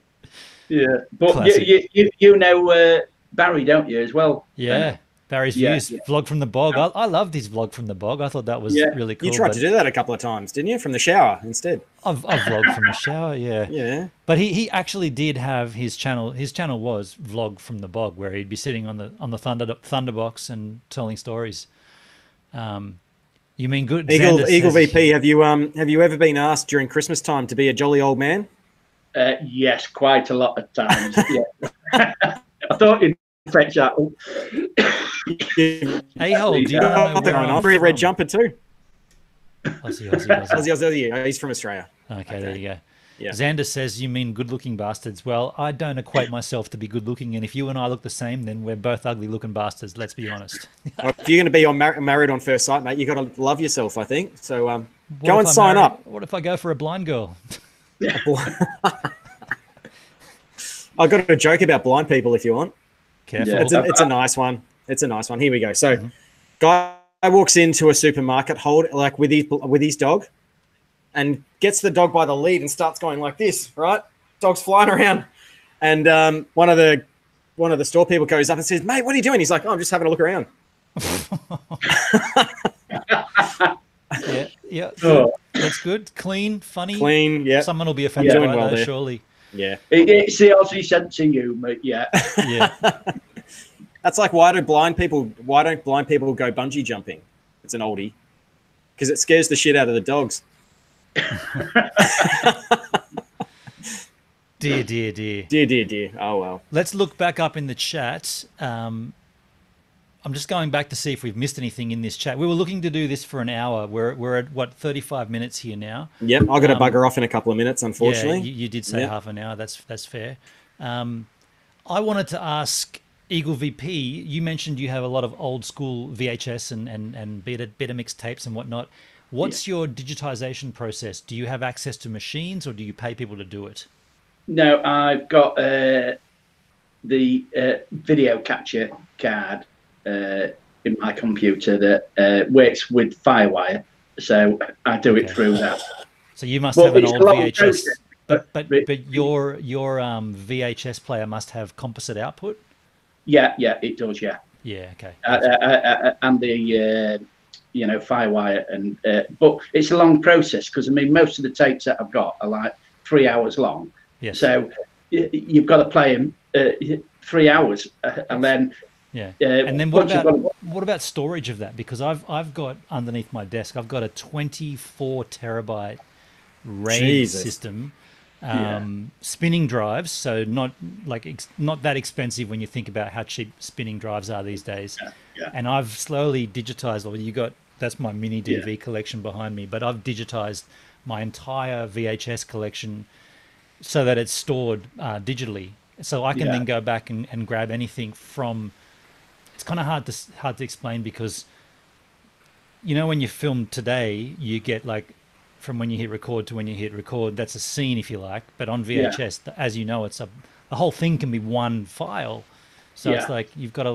Yeah, but you know Barry, don't you, as well? Yeah, Barry's views, vlog from the bog. I loved his vlog from the bog. I thought that was really cool. You tried to do that a couple of times, didn't you? From the shower instead. I've vlogged from the shower, yeah. Yeah. But he actually did have his channel. His channel was vlog from the bog, where he'd be sitting on the thunderbox and telling stories. You mean good? Eagle VP, have you ever been asked during Christmas time to be a jolly old man? Yes, quite a lot of times. Yeah. I thought you'd fetch that. Hey, hold, do you know where I'm from? Red jumper too. Aussie. Oh, he's from Australia. Okay, there you go. Yeah. Xander says, you mean good-looking bastards. Well, I don't equate myself to be good-looking, and if you and I look the same, then we're both ugly-looking bastards, let's be honest. Well, if you're going to be married on first sight, mate, you got to love yourself, I think. So go and sign up. What if I go for a blind girl? I've got a joke about blind people if you want. Careful. Yeah. It's a nice one. It's a nice one. Here we go. So guy walks into a supermarket with his dog, and gets the dog by the lead and starts going like this, right? Dog's flying around. And one of the store people goes up and says, mate, what are you doing? He's like, oh, I'm just having a look around. Yeah. Oh. That's good. Clean, funny. Clean, yeah. Someone will be offended by that, surely. Yeah. It's the Aussie sense of humour, yeah. Yeah. That's like, why don't blind people go bungee jumping? It's an oldie. Because it scares the shit out of the dogs. Dear. Dear. Oh, well. Let's look back up in the chat. I'm just going back to see if we've missed anything in this chat. We were looking to do this for an hour. We're at, what, 35 minutes here now? Yep, I've got to bugger off in a couple of minutes, unfortunately. Yeah, you did say half an hour. That's fair. I wanted to ask Eagle VP, you mentioned you have a lot of old school VHS and beta mix tapes and whatnot. What's your digitization process? Do you have access to machines or do you pay people to do it? No, I've got the video capture card in my computer that works with Firewire, so I do it through that. So you must have an old VHS, but your VHS player must have composite output. Yeah, it does. Yeah. Yeah. Okay. And the Firewire and but it's a long process because I mean most of the tapes that I've got are like 3 hours long. Yes. So you've got to play them 3 hours and then. Yeah, and then what about storage of that? Because I've got underneath my desk, I've got a 24 terabyte RAID system, spinning drives. So not that expensive when you think about how cheap spinning drives are these days. Yeah. And I've slowly digitized. Well, that's my mini DV collection behind me, but I've digitized my entire VHS collection so that it's stored digitally. So I can then go back and grab anything from. It's kind of hard to explain because, when you film today, you get like from when you hit record to when you hit record. That's a scene, if you like. But on VHS, as you know, it's the whole thing can be one file. So it's like you've got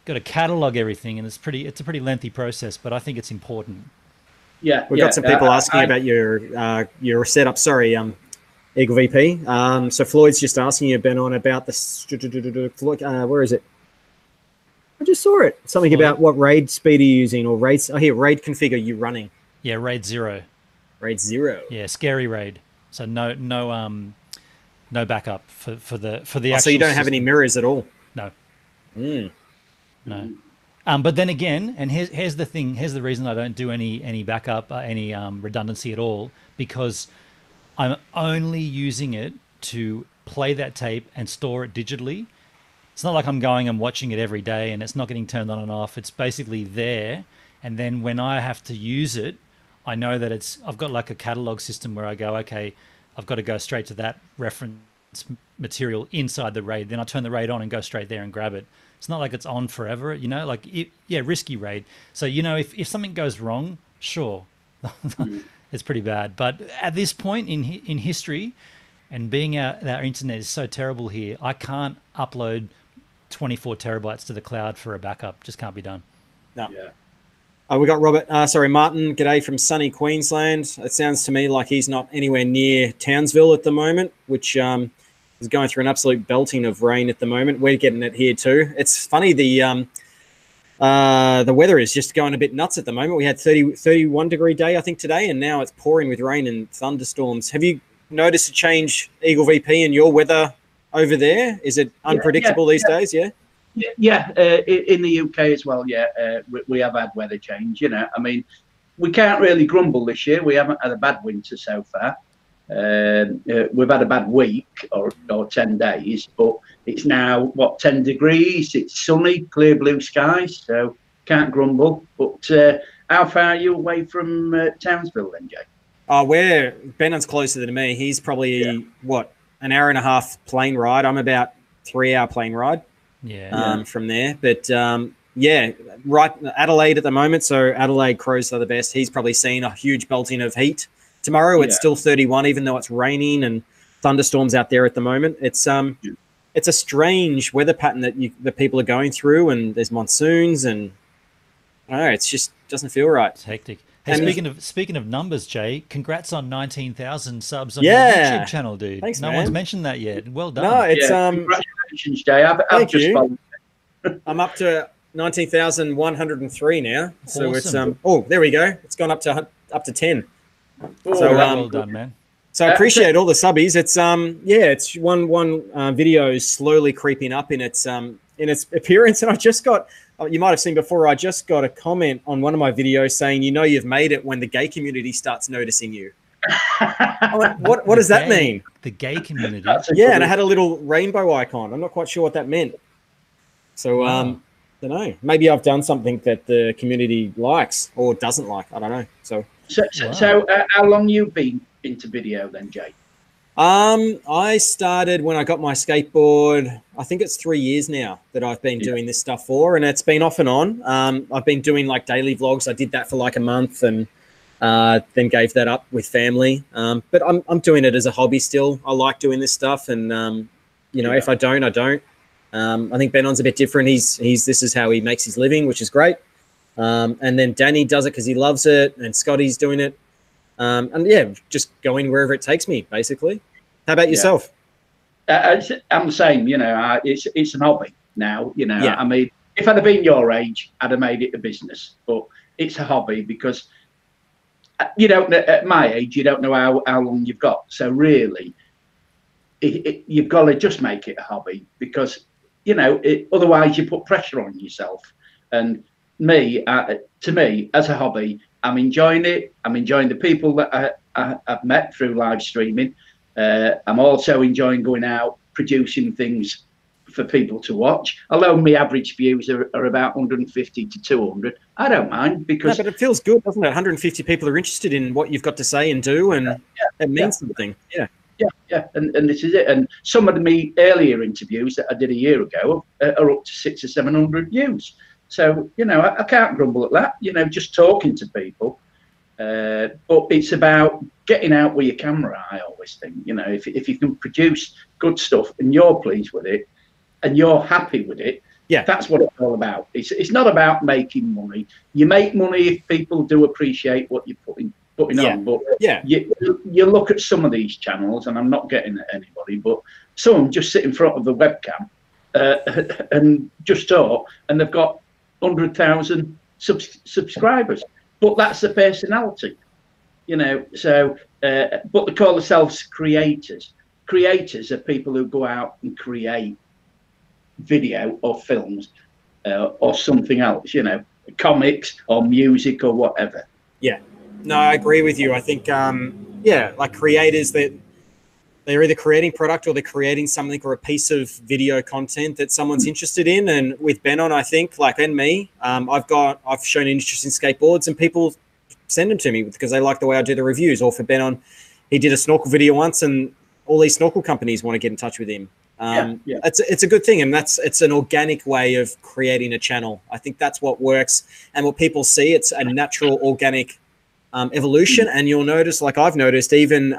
to catalog everything, and it's a pretty lengthy process. But I think it's important. Yeah, we've got some people asking about your setup. Sorry, Eagle VP. So Floyd's just asking you, Ben, on about the where is it? I just saw it. Something about what RAID speed are you using or RAID. Oh, here, RAID config are you running? Yeah, RAID 0. RAID 0. Yeah, scary RAID. So no backup for the actual. So you don't have any mirrors at all? No. No. But then again, and here's the thing. Here's the reason I don't do any backup, any redundancy at all, because I'm only using it to play that tape and store it digitally. It's not like I'm going and watching it every day and it's not getting turned on and off. It's basically there. And then when I have to use it, I know that I've got like a catalog system where I go, okay, I've got to go straight to that reference material inside the RAID. Then I turn the RAID on and go straight there and grab it. It's not like it's on forever, risky RAID. So, if something goes wrong, sure, it's pretty bad. But at this point in history, and being our internet is so terrible here, I can't upload 24 terabytes to the cloud for a backup. Just can't be done. No. Yeah. We got Martin. G'day from sunny Queensland. It sounds to me like he's not anywhere near Townsville at the moment, which is going through an absolute belting of rain at the moment. We're getting it here too. It's funny, the weather is just going a bit nuts at the moment. We had 31 degree day, I think, today, and now it's pouring with rain and thunderstorms. Have you noticed a change, Eagle VP, in your weather over there? Is it unpredictable these days? Yeah. Yeah, in the UK as well. Yeah, we have had weather change. I mean, we can't really grumble this year. We haven't had a bad winter so far. We've had a bad week or 10 days, but it's now 10 degrees. It's sunny, clear blue skies, so can't grumble. But how far are you away from Townsville then, Jay? Bennon's closer than me. He's probably an hour and a half plane ride. I'm about 3 hour plane ride. From there, but right, Adelaide at the moment. So Adelaide Crows are the best. He's probably seen a huge belting of heat. Tomorrow it's still 31, even though it's raining and thunderstorms out there at the moment. It's a strange weather pattern that people are going through, and there's monsoons, and I don't know, it's just doesn't feel right. It's hectic. Hey, speaking of numbers, Jay, congrats on 19,000 subs on your YouTube channel, dude. Thanks, no one's mentioned that yet. Well done. No, it's congratulations, Jay. I've just followed. I'm up to 19,103 now. So awesome. It's there we go. It's gone up to 10. So well done, man. So I appreciate all the subbies. It's it's one video is slowly creeping up in its appearance, and I just got. You might have seen before, I just got a comment on one of my videos saying, you've made it when the gay community starts noticing you. What does that mean? The gay community. Yeah, and I had a little rainbow icon. I'm not quite sure what that meant. So, don't know. Maybe I've done something that the community likes or doesn't like. I don't know. So how long you been into video then, Jay? I started when I got my skateboard. I think it's 3 years now that I've been doing this stuff for, and it's been off and on. I've been doing like daily vlogs. I did that for like a month, and then gave that up with family. But I'm doing it as a hobby still. I like doing this stuff, and if I don't, I don't. I think Benon's a bit different. This is how he makes his living, which is great. And then Danny does it because he loves it, and Scotty's doing it. And yeah, just going wherever it takes me, basically. How about yourself? I'm the same. It's an hobby now. Yeah. I mean, if I'd have been your age, I'd have made it a business. But it's a hobby because you don't. At my age, you don't know how long you've got. So really, you've got to just make it a hobby because otherwise you put pressure on yourself. And to me, as a hobby, I'm enjoying it. I'm enjoying the people that I've met through live streaming. I'm also enjoying going out, producing things for people to watch. Although my average views are about 150 to 200, I don't mind because. No, but it feels good, doesn't it? 150 people are interested in what you've got to say and do, and it means something. Yeah. Yeah, and this is it. And some of the earlier interviews that I did a year ago are up to 600 or 700 views. So, I can't grumble at that, just talking to people. But it's about getting out with your camera, I always think. If you can produce good stuff and you're pleased with it and you're happy with it, that's what it's all about. It's not about making money. You make money if people do appreciate what you're putting on. But you look at some of these channels, and I'm not getting at anybody, but some of them just sit in front of the webcam and just talk, and they've got 100,000 subscribers, but that's the personality, so but they call themselves creators. Creators are people who go out and create video or films or something else, comics or music or whatever. No, I agree with you. I think like creators, that they're either creating product or they're creating something or a piece of video content that someone's interested in. And with Benon, I think, and me, I've shown interest in skateboards, and people send them to me because they like the way I do the reviews. Or for Benon, he did a snorkel video once, and all these snorkel companies want to get in touch with him. It's a good thing, and it's an organic way of creating a channel. I think that's what works, and what people see, it's a natural, organic evolution. And you'll notice, like I've noticed, even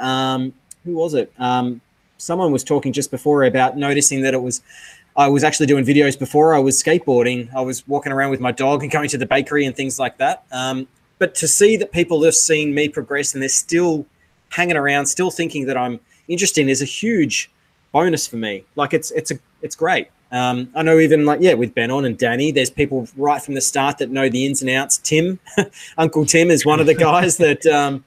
who was it? Someone was talking just before about noticing that I was actually doing videos before I was skateboarding. I was walking around with my dog and going to the bakery and things like that. But to see that people have seen me progress and they're still hanging around, still thinking that I'm interesting, is a huge bonus for me. It's great. I know even with Benon and Danny, there's people right from the start that know the ins and outs. Tim, Uncle Tim, is one of the guys that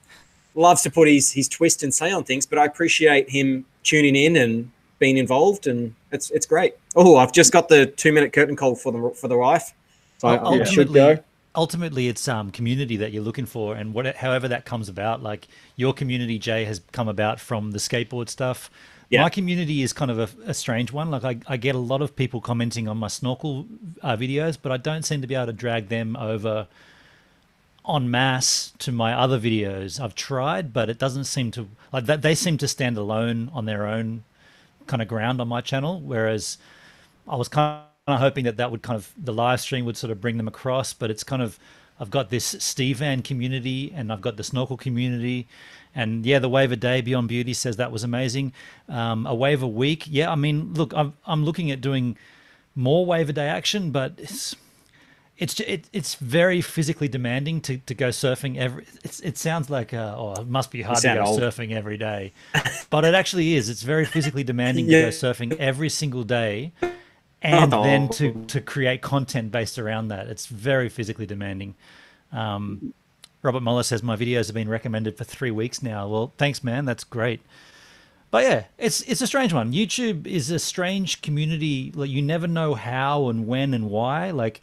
loves to put his twist and say on things, but I appreciate him tuning in and being involved, and it's great. Oh, I've just got the 2-minute curtain call for the wife, so I should go. Ultimately, it's community that you're looking for, and however that comes about. Like your community, Jay, has come about from the skateboard stuff. Yeah. My community is kind of a strange one. Like I get a lot of people commenting on my snorkel videos, but I don't seem to be able to drag them over en masse to my other videos. I've tried, but it doesn't seem to, like that. They seem to stand alone on their own kind of ground on my channel. Whereas I was kind of hoping that would kind of, the live stream would sort of bring them across, but it's kind of, I've got this Steve Van community and I've got the snorkel community. And yeah, the wave a day, Beyond Beauty says that was amazing. A wave a week. Yeah, I mean, look, I'm looking at doing more wave a day action, but it's very physically demanding to go surfing it sounds like it must be hard to go surfing every day, but it actually is. It's very physically demanding to go surfing every single day, and then to create content based around that. It's very physically demanding. Robert Muller says my videos have been recommended for 3 weeks now. Well, thanks, man. That's great. But yeah, it's a strange one. YouTube is a strange community. Like, you never know how and when and why. Like,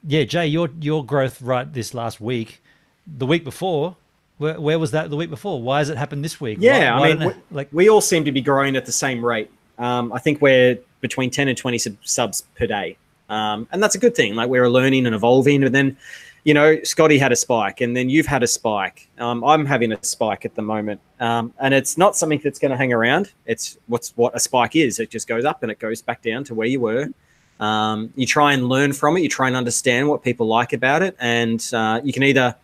yeah, Jay, your growth right this last week, the week before Where was that the week before? Why has it happened this week? Yeah, why I mean, we all seem to be growing at the same rate. I think we're between 10 and 20 subs per day. And that's a good thing. Like, we're learning and evolving. And then, you know, Scotty had a spike, and then you've had a spike. I'm having a spike at the moment. And it's not something that's going to hang around. It's what a spike is. It just goes up and it goes back down to where you were. You try and learn from it. You try and understand what people like about it. And you can either,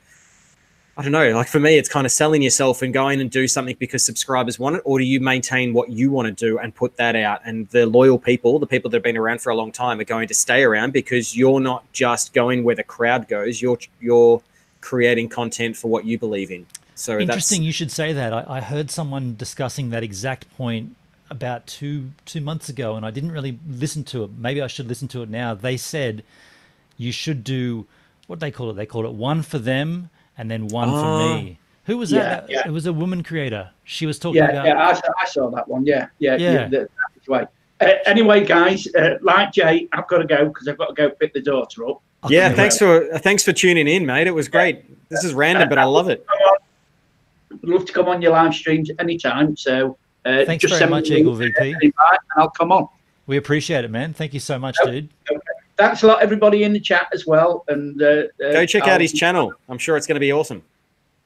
I don't know, like for me, it's kind of selling yourself and going and do something because subscribers want it, or do you maintain what you want to do and put that out? And the loyal people, the people that have been around for a long time, are going to stay around because you're not just going where the crowd goes. You're creating content for what you believe in. So interesting. You should say that. I heard someone discussing that exact point about two months ago, and I didn't really listen to it. Maybe I should listen to it now. They said you should do what they call it. They call it one for them and then one for me. Who was that? Yeah. It was a woman creator. She was talking about. Yeah, I saw that one. Yeah. That's right. Anyway, guys, like Jay, I've got to go because I've got to go pick the daughter up. Yeah, thanks for tuning in, mate. It was great. This is random, but I love it. I'd love to come on your live streams anytime. So thanks just very much, Eagle VP. And I'll come on. We appreciate it, man. Thank you so much, dude. Okay. Thanks a lot, everybody in the chat as well. And go check out his channel. I'm sure it's going to be awesome.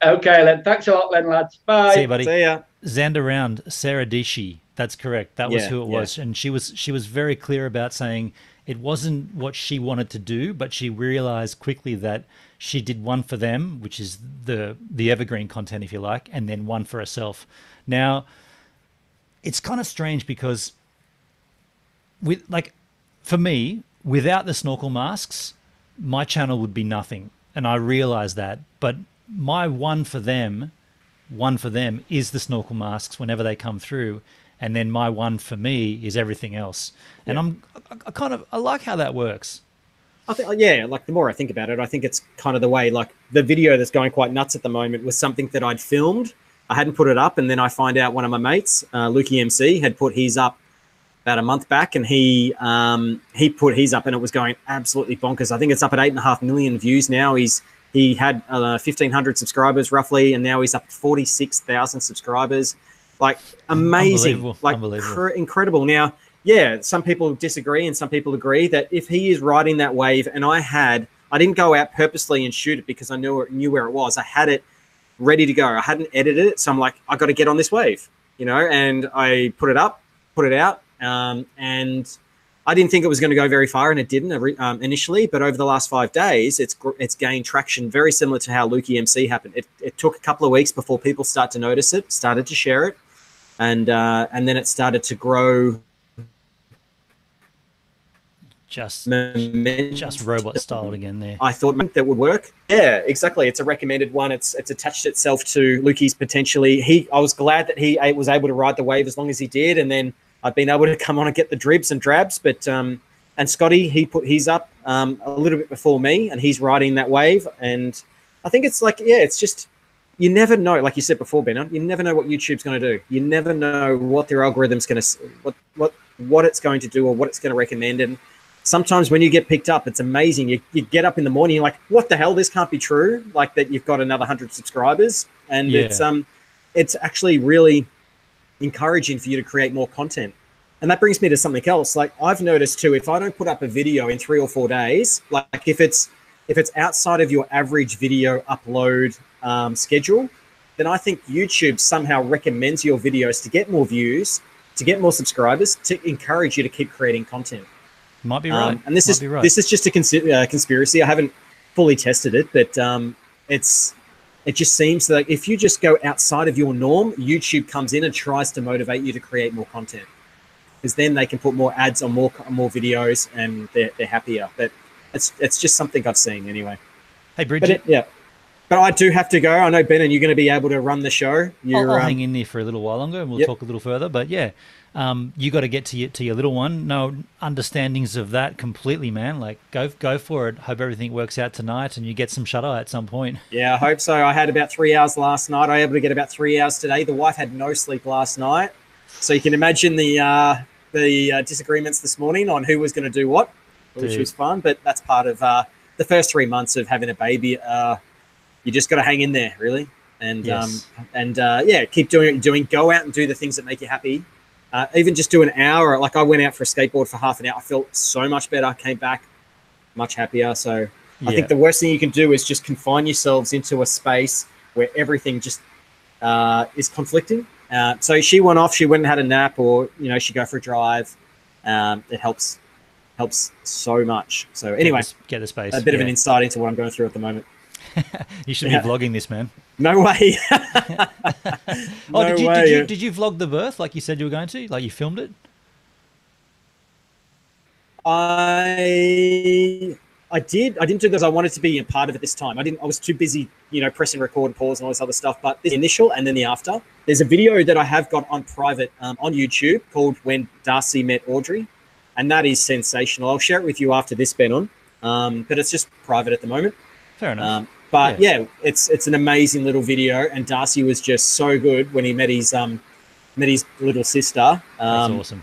Okay, then. Thanks a lot, then, lads. Bye. See you, buddy. See ya. Xander Round, Sarah Dishi. That's correct. That was who it was. And she was very clear about saying it wasn't what she wanted to do, but she realized quickly that she did one for them, which is the evergreen content, if you like, and then one for herself. Now, it's kind of strange because for me, without the snorkel masks, my channel would be nothing. And I realize that. But my one for them is the snorkel masks whenever they come through. And then my one for me is everything else. And I like how that works. I think, like the more I think about it, I think it's kind of the way, like the video that's going quite nuts at the moment was something that I'd filmed. I hadn't put it up. And then I find out one of my mates, Lukey MC, had put his up about a month back, and he put his up and it was going absolutely bonkers. I think it's up at 8.5 million views now. He had 1,500 subscribers roughly, and now he's up to 46,000 subscribers. Like, amazing, like incredible. Now, some people disagree and some people agree that if he is riding that wave, and I didn't go out purposely and shoot it because I knew where it was. I had it ready to go. I hadn't edited it, so I'm like, I got to get on this wave, and I put it out. And I didn't think it was going to go very far, and it didn't initially. But over the last 5 days, it's gained traction, very similar to how Lukey MC happened. It took a couple of weeks before people start to notice it, started to share it, and then it started to grow. Just robot styled again there. I thought that would work. Yeah, exactly. It's a recommended one. It's attached itself to Lukey's potentially. I was glad that he was able to ride the wave as long as he did, and then I've been able to come on and get the dribs and drabs. But and Scotty, he put his up a little bit before me, and he's riding that wave. And I think it's like, it's just, you never know. Like you said before, Ben, you never know what YouTube's going to do. You never know what their algorithm's going to, what it's going to do or what it's going to recommend. And sometimes when you get picked up, it's amazing. You get up in the morning, you're like, what the hell? This can't be true. Like that you've got another 100 subscribers. And it's actually really encouraging for you to create more content. And that brings me to something else. Like, I've noticed too, if I don't put up a video in 3 or 4 days, like if it's outside of your average video upload schedule, then I think YouTube somehow recommends your videos to get more views, to get more subscribers, to encourage you to keep creating content. Might be right. And this is just a conspiracy. I haven't fully tested it, but it just seems that if you just go outside of your norm, YouTube comes in and tries to motivate you to create more content, because then they can put more ads on more videos, and they're happier. But it's just something I've seen anyway. Hey, Bridget. But I do have to go. I know, Ben, and you're going to be able to run the show. I'll hang in there for a little while longer, and we'll talk a little further. But you got to get to your little one. No understandings of that completely, man. Like, go for it. Hope everything works out tonight, and you get some shut eye at some point. Yeah, I hope so. I had about 3 hours last night. I was able to get about 3 hours today. The wife had no sleep last night, so you can imagine the disagreements this morning on who was going to do what, which was fun. But that's part of the first 3 months of having a baby. You just got to hang in there, really. and Yes. yeah, keep doing what you're doing. Go out and do the things that make you happy. Even just do an hour. Like I went out for a skateboard for half an hour. I felt so much better. I came back much happier. So I think the worst thing you can do is just confine yourselves into a space where everything just is conflicting. So she went off. She went and had a nap, or she go for a drive. It helps so much. So anyway, get the space. A bit of an insight into what I'm going through at the moment. You should be vlogging this, man. No way. Did you vlog the birth like you said you were going to? Like you filmed it? I did. I didn't do because I wanted to be a part of it this time. I was too busy, pressing record and pause and all this other stuff. But the initial and then the after. There's a video that I have got on private on YouTube called "When Darcy Met Audrey," and that is sensational. I'll share it with you after this, Benon. But it's just private at the moment. Fair enough. But yeah, it's an amazing little video, and Darcy was just so good when he met his little sister. That's awesome.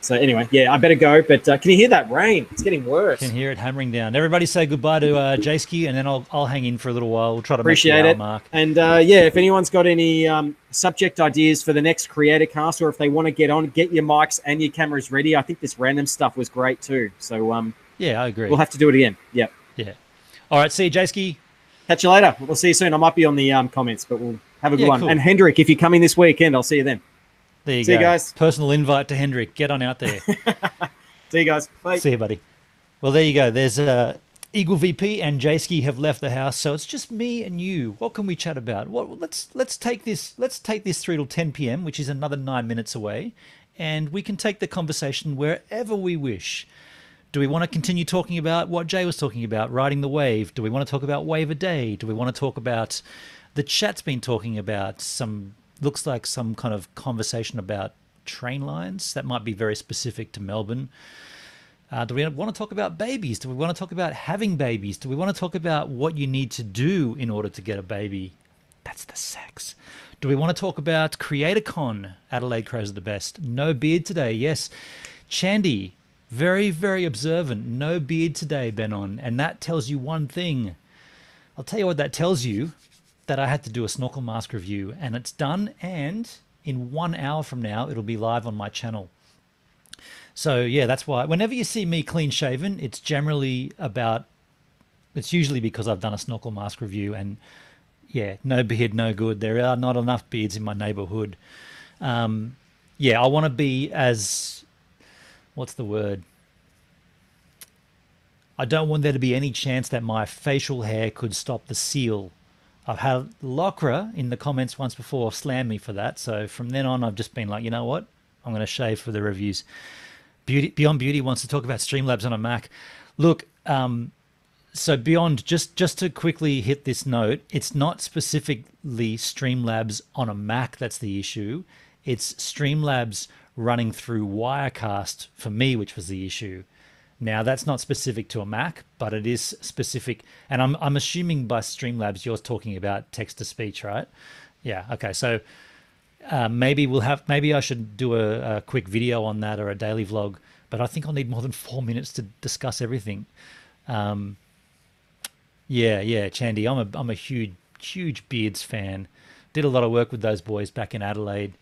So anyway, yeah, I better go. But can you hear that rain? It's getting worse. Can hear it hammering down. Everybody say goodbye to Jayski, and then I'll hang in for a little while. We'll try to appreciate make the hour it. mark. And yeah, if anyone's got any subject ideas for the next Creator Cast, or if they want to get on, get your mics and your cameras ready. I think this random stuff was great too. So yeah, I agree. We'll have to do it again. Yep. Yeah. All right. See you, Jayski. Catch you later. We'll see you soon. I might be on the comments, but we'll have a good one. Cool. And Hendrik, if you're coming this weekend, I'll see you then. There you go. See you guys. Personal invite to Hendrik. Get on out there. See you guys. Bye. See you, buddy. Well, there you go. There's Eagle VP and Jayski have left the house, so it's just me and you. What can we chat about? Let's take this through till 10 p.m., which is another 9 minutes away, and we can take the conversation wherever we wish. Do we want to continue talking about what Jay was talking about, riding the wave? Do we want to talk about wave a day? Do we want to talk about the chat's been talking about looks like some kind of conversation about train lines that might be very specific to Melbourne? Do we want to talk about babies? Do we want to talk about having babies? Do we want to talk about what you need to do in order to get a baby? That's the sex. Do we want to talk about CreatorCon? Adelaide Crows are the best. No beard today. Yes. Chandy, very, very observant. No beard today, Benon. And that tells you one thing. I'll tell you what that tells you. That I had to do a snorkel mask review, and it's done, and in 1 hour from now it'll be live on my channel. So yeah, that's why whenever you see me clean shaven, it's usually because I've done a snorkel mask review, and yeah, no beard, no good. There are not enough beards in my neighborhood. Yeah, I want to be as, what's the word? I don't want there to be any chance that my facial hair could stop the seal. I've had Locra in the comments once before slam me for that. So from then on, I've just been like, you know what? I'm going to shave for the reviews. Beyond Beauty wants to talk about Streamlabs on a Mac. Look, so Beyond, just to quickly hit this note, it's not specifically Streamlabs on a Mac that's the issue. It's Streamlabs running through Wirecast for me, which was the issue. Now, that's not specific to a Mac, but it is specific. And I'm assuming by Streamlabs, you're talking about text-to-speech, right? Yeah, okay. So maybe I should do a quick video on that or a daily vlog, but I think I'll need more than 4 minutes to discuss everything. Yeah, Chandy, I'm a huge Beards fan. Did a lot of work with those boys back in Adelaide.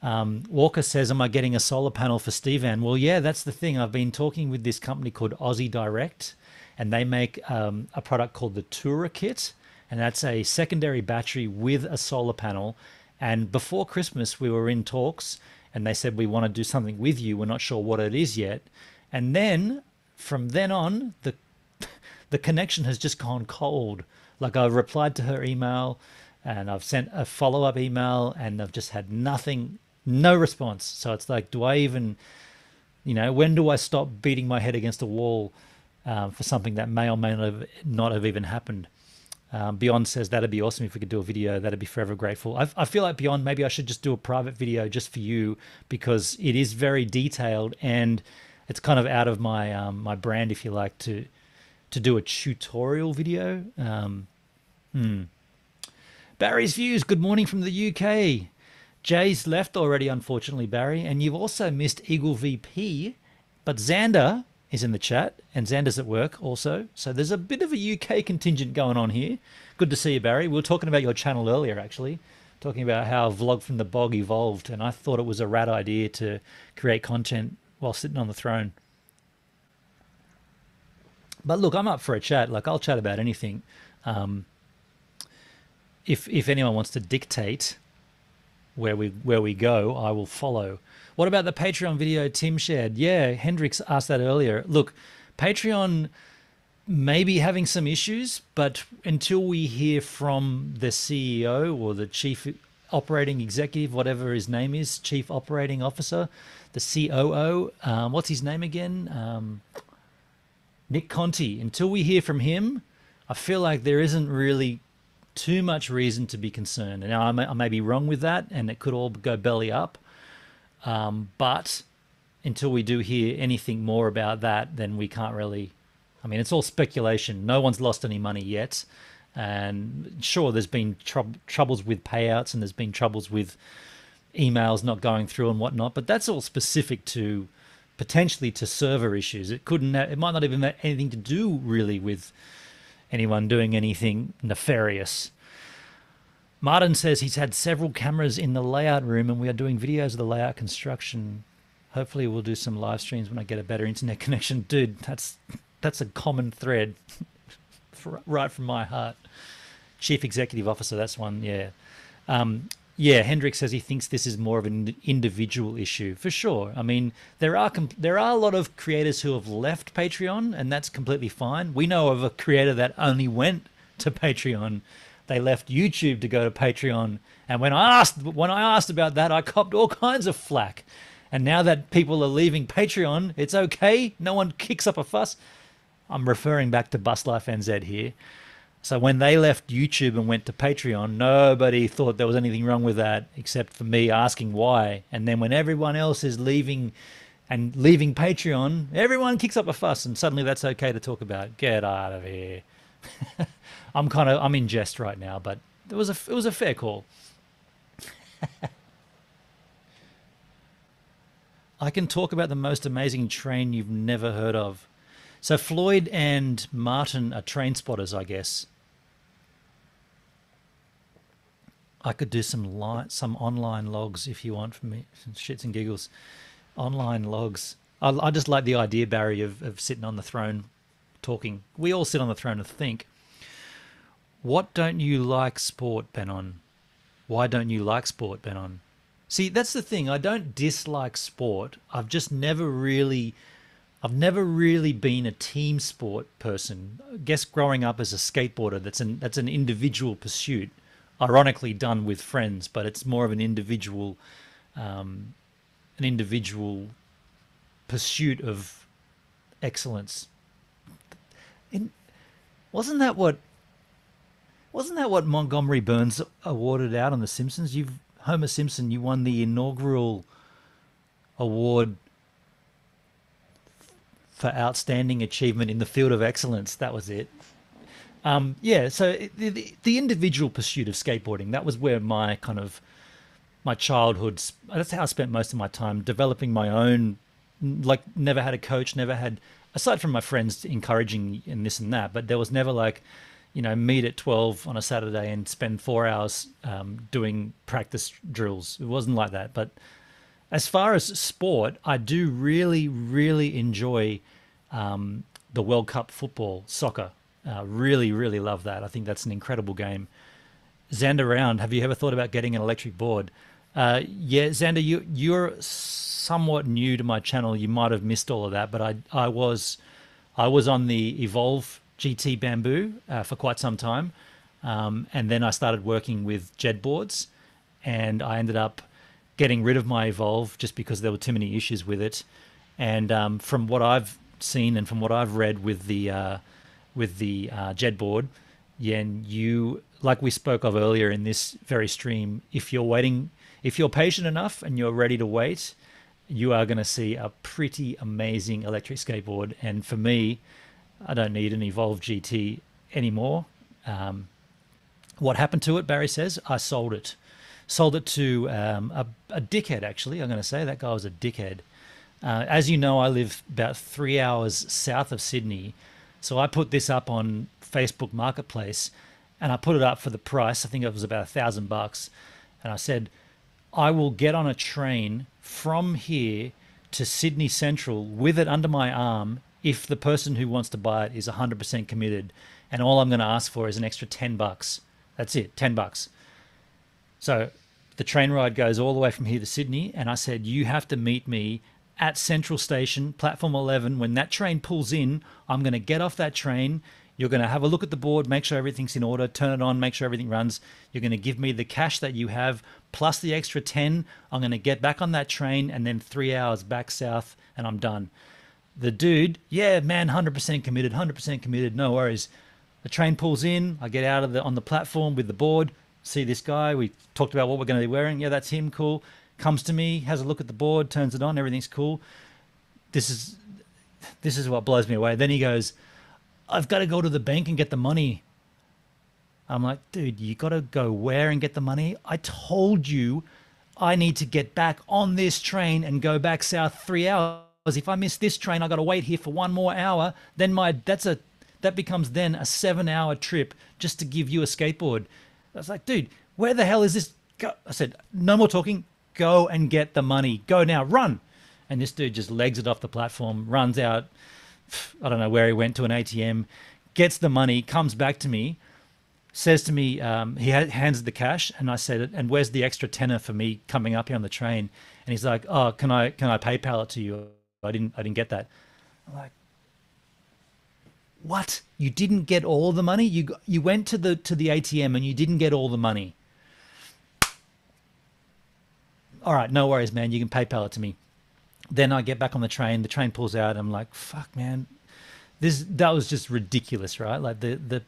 Walker says, am I getting a solar panel for Stevan? Well, yeah, that's the thing. I've been talking with this company called Aussie Direct, and they make a product called the Tourer Kit, and that's a secondary battery with a solar panel. And before Christmas, we were in talks, and they said, we want to do something with you. We're not sure what it is yet. And then, from then on, the connection has just gone cold. Like, I've replied to her email, and I've sent a follow-up email, and I've just had no response. So it's like, do I even, when do I stop beating my head against a wall for something that may or may not have even happened? Beyond says, that'd be awesome if we could do a video. That'd be forever grateful. I feel like Beyond, maybe I should just do a private video just for you, because it is very detailed, and it's kind of out of my my brand, if you like, to do a tutorial video. Barry's Views, good morning from the UK. Jay's left already, unfortunately, Barry, and you've also missed Eagle VP, but Xander is in the chat, and Xander's at work also. So there's a bit of a UK contingent going on here. Good to see you, Barry. We were talking about your channel earlier, actually, talking about how Vlog from the Bog evolved, and I thought it was a rad idea to create content while sitting on the throne. But look, I'm up for a chat. Like, I'll chat about anything. If anyone wants to dictate where we go, I will follow. What about the Patreon video Tim shared? Yeah, Hendrix asked that earlier. Look, Patreon may be having some issues, but until we hear from the CEO or the chief operating executive, whatever his name is, chief operating officer, the COO, what's his name again? Nick Conti. Until we hear from him, I feel like there isn't really too much reason to be concerned. Now, I may be wrong with that, and it could all go belly up. But until we do hear anything more about that, then we can't really... I mean, it's all speculation. No one's lost any money yet. And sure, there's been troubles with payouts, and there's been troubles with emails not going through and whatnot, but that's all specific to potentially to server issues. It might not even have anything to do really with anyone doing anything nefarious. Martin says he's had several cameras in the layout room, and we are doing videos of the layout construction. Hopefully we'll do some live streams when I get a better internet connection. Dude, that's a common thread right from my heart. Chief Executive Officer, that's one, yeah. Yeah, Hendrik says he thinks this is more of an individual issue, for sure. I mean, there are a lot of creators who have left Patreon, and that's completely fine. We know of a creator that only went to Patreon. They left YouTube to go to Patreon, and when I asked about that, I copped all kinds of flack. And now that people are leaving Patreon, it's okay. No one kicks up a fuss. I'm referring back to Bus Life NZ here. So when they left YouTube and went to Patreon, nobody thought there was anything wrong with that except for me asking why. And then when everyone else is leaving Patreon, everyone kicks up a fuss, and suddenly that's okay to talk about. Get out of here. I'm in jest right now, but it was a fair call. I can talk about the most amazing train you've never heard of. So Floyd and Martin are train spotters, I guess. I could do some online logs if you want from me, some shits and giggles. Online logs. I just like the idea, Barry, of sitting on the throne talking. We all sit on the throne and think. What don't you like sport, Benon? Why don't you like sport, Benon? See, that's the thing. I don't dislike sport. I've never really been a team sport person. I guess growing up as a skateboarder, that's an individual pursuit, ironically done with friends, but it's more of an individual pursuit of excellence. Wasn't that what Montgomery Burns awarded out on The Simpsons? Homer Simpson, you won the inaugural award for outstanding achievement in the field of excellence. That was it. Yeah, so the individual pursuit of skateboarding, that was where my childhood, that's how I spent most of my time, developing my own, like, never had a coach, aside from my friends encouraging and this and that, but there was never like, meet at 12 on a Saturday and spend 4 hours doing practice drills. It wasn't like that. But as far as sport, I do really, really enjoy the World Cup football, soccer. Really, really love that. I think that's an incredible game. Xander Round, have you ever thought about getting an electric board? Yeah, Xander, you're somewhat new to my channel. You might have missed all of that, but I was on the Evolve GT Bamboo for quite some time, and then I started working with Jed boards, and I ended up getting rid of my Evolve just because there were too many issues with it. And from what I've seen and from what I've read with the Jed board, yeah, and you, like we spoke of earlier in this very stream, if you're patient enough and you're ready to wait, you are going to see a pretty amazing electric skateboard. And for me, I don't need an Evolve GT anymore. What happened to it, Barry says? I sold it. Sold it to a dickhead, actually. I'm going to say that guy was a dickhead. As you know, I live about 3 hours south of Sydney. So I put this up on Facebook Marketplace, and I put it up for the price. I think it was about $1,000. And I said, I will get on a train from here to Sydney Central with it under my arm if the person who wants to buy it is 100% committed. And all I'm going to ask for is an extra $10. That's it, $10. So the train ride goes all the way from here to Sydney. And I said, you have to meet me at Central Station, platform 11. When that train pulls in, I'm going to get off that train. You're going to have a look at the board, make sure everything's in order, turn it on, make sure everything runs. You're going to give me the cash that you have plus the extra 10. I'm going to get back on that train and then 3 hours back south and I'm done. The dude, yeah, man, 100% committed, no worries. The train pulls in, I get out of on the platform with the board, see this guy, we talked about what we're going to be wearing. Yeah, that's him, cool. Comes to me, has a look at the board, turns it on, everything's cool. This is what blows me away. Then he goes, I've got to go to the bank and get the money. I'm like, dude, you got to go where and get the money? I told you I need to get back on this train and go back south 3 hours. If I miss this train, I got to wait here for 1 more hour. Then that becomes then a 7-hour trip just to give you a skateboard. I was like, dude, where the hell is this? Go. I said, no more talking. Go and get the money. Go now, run. And this dude just legs it off the platform, runs out. I don't know where he went, to an ATM, gets the money, comes back to me, says to me, he hands the cash, and I said, and where's the extra tenner for me coming up here on the train? And he's like, oh, can I PayPal it to you? I didn't get that. I'm like, what? You didn't get all the money? You went to the ATM and you didn't get all the money. All right, no worries, man. You can PayPal it to me. Then I get back on the train pulls out. I'm like, fuck, man, that was just ridiculous, right? Like the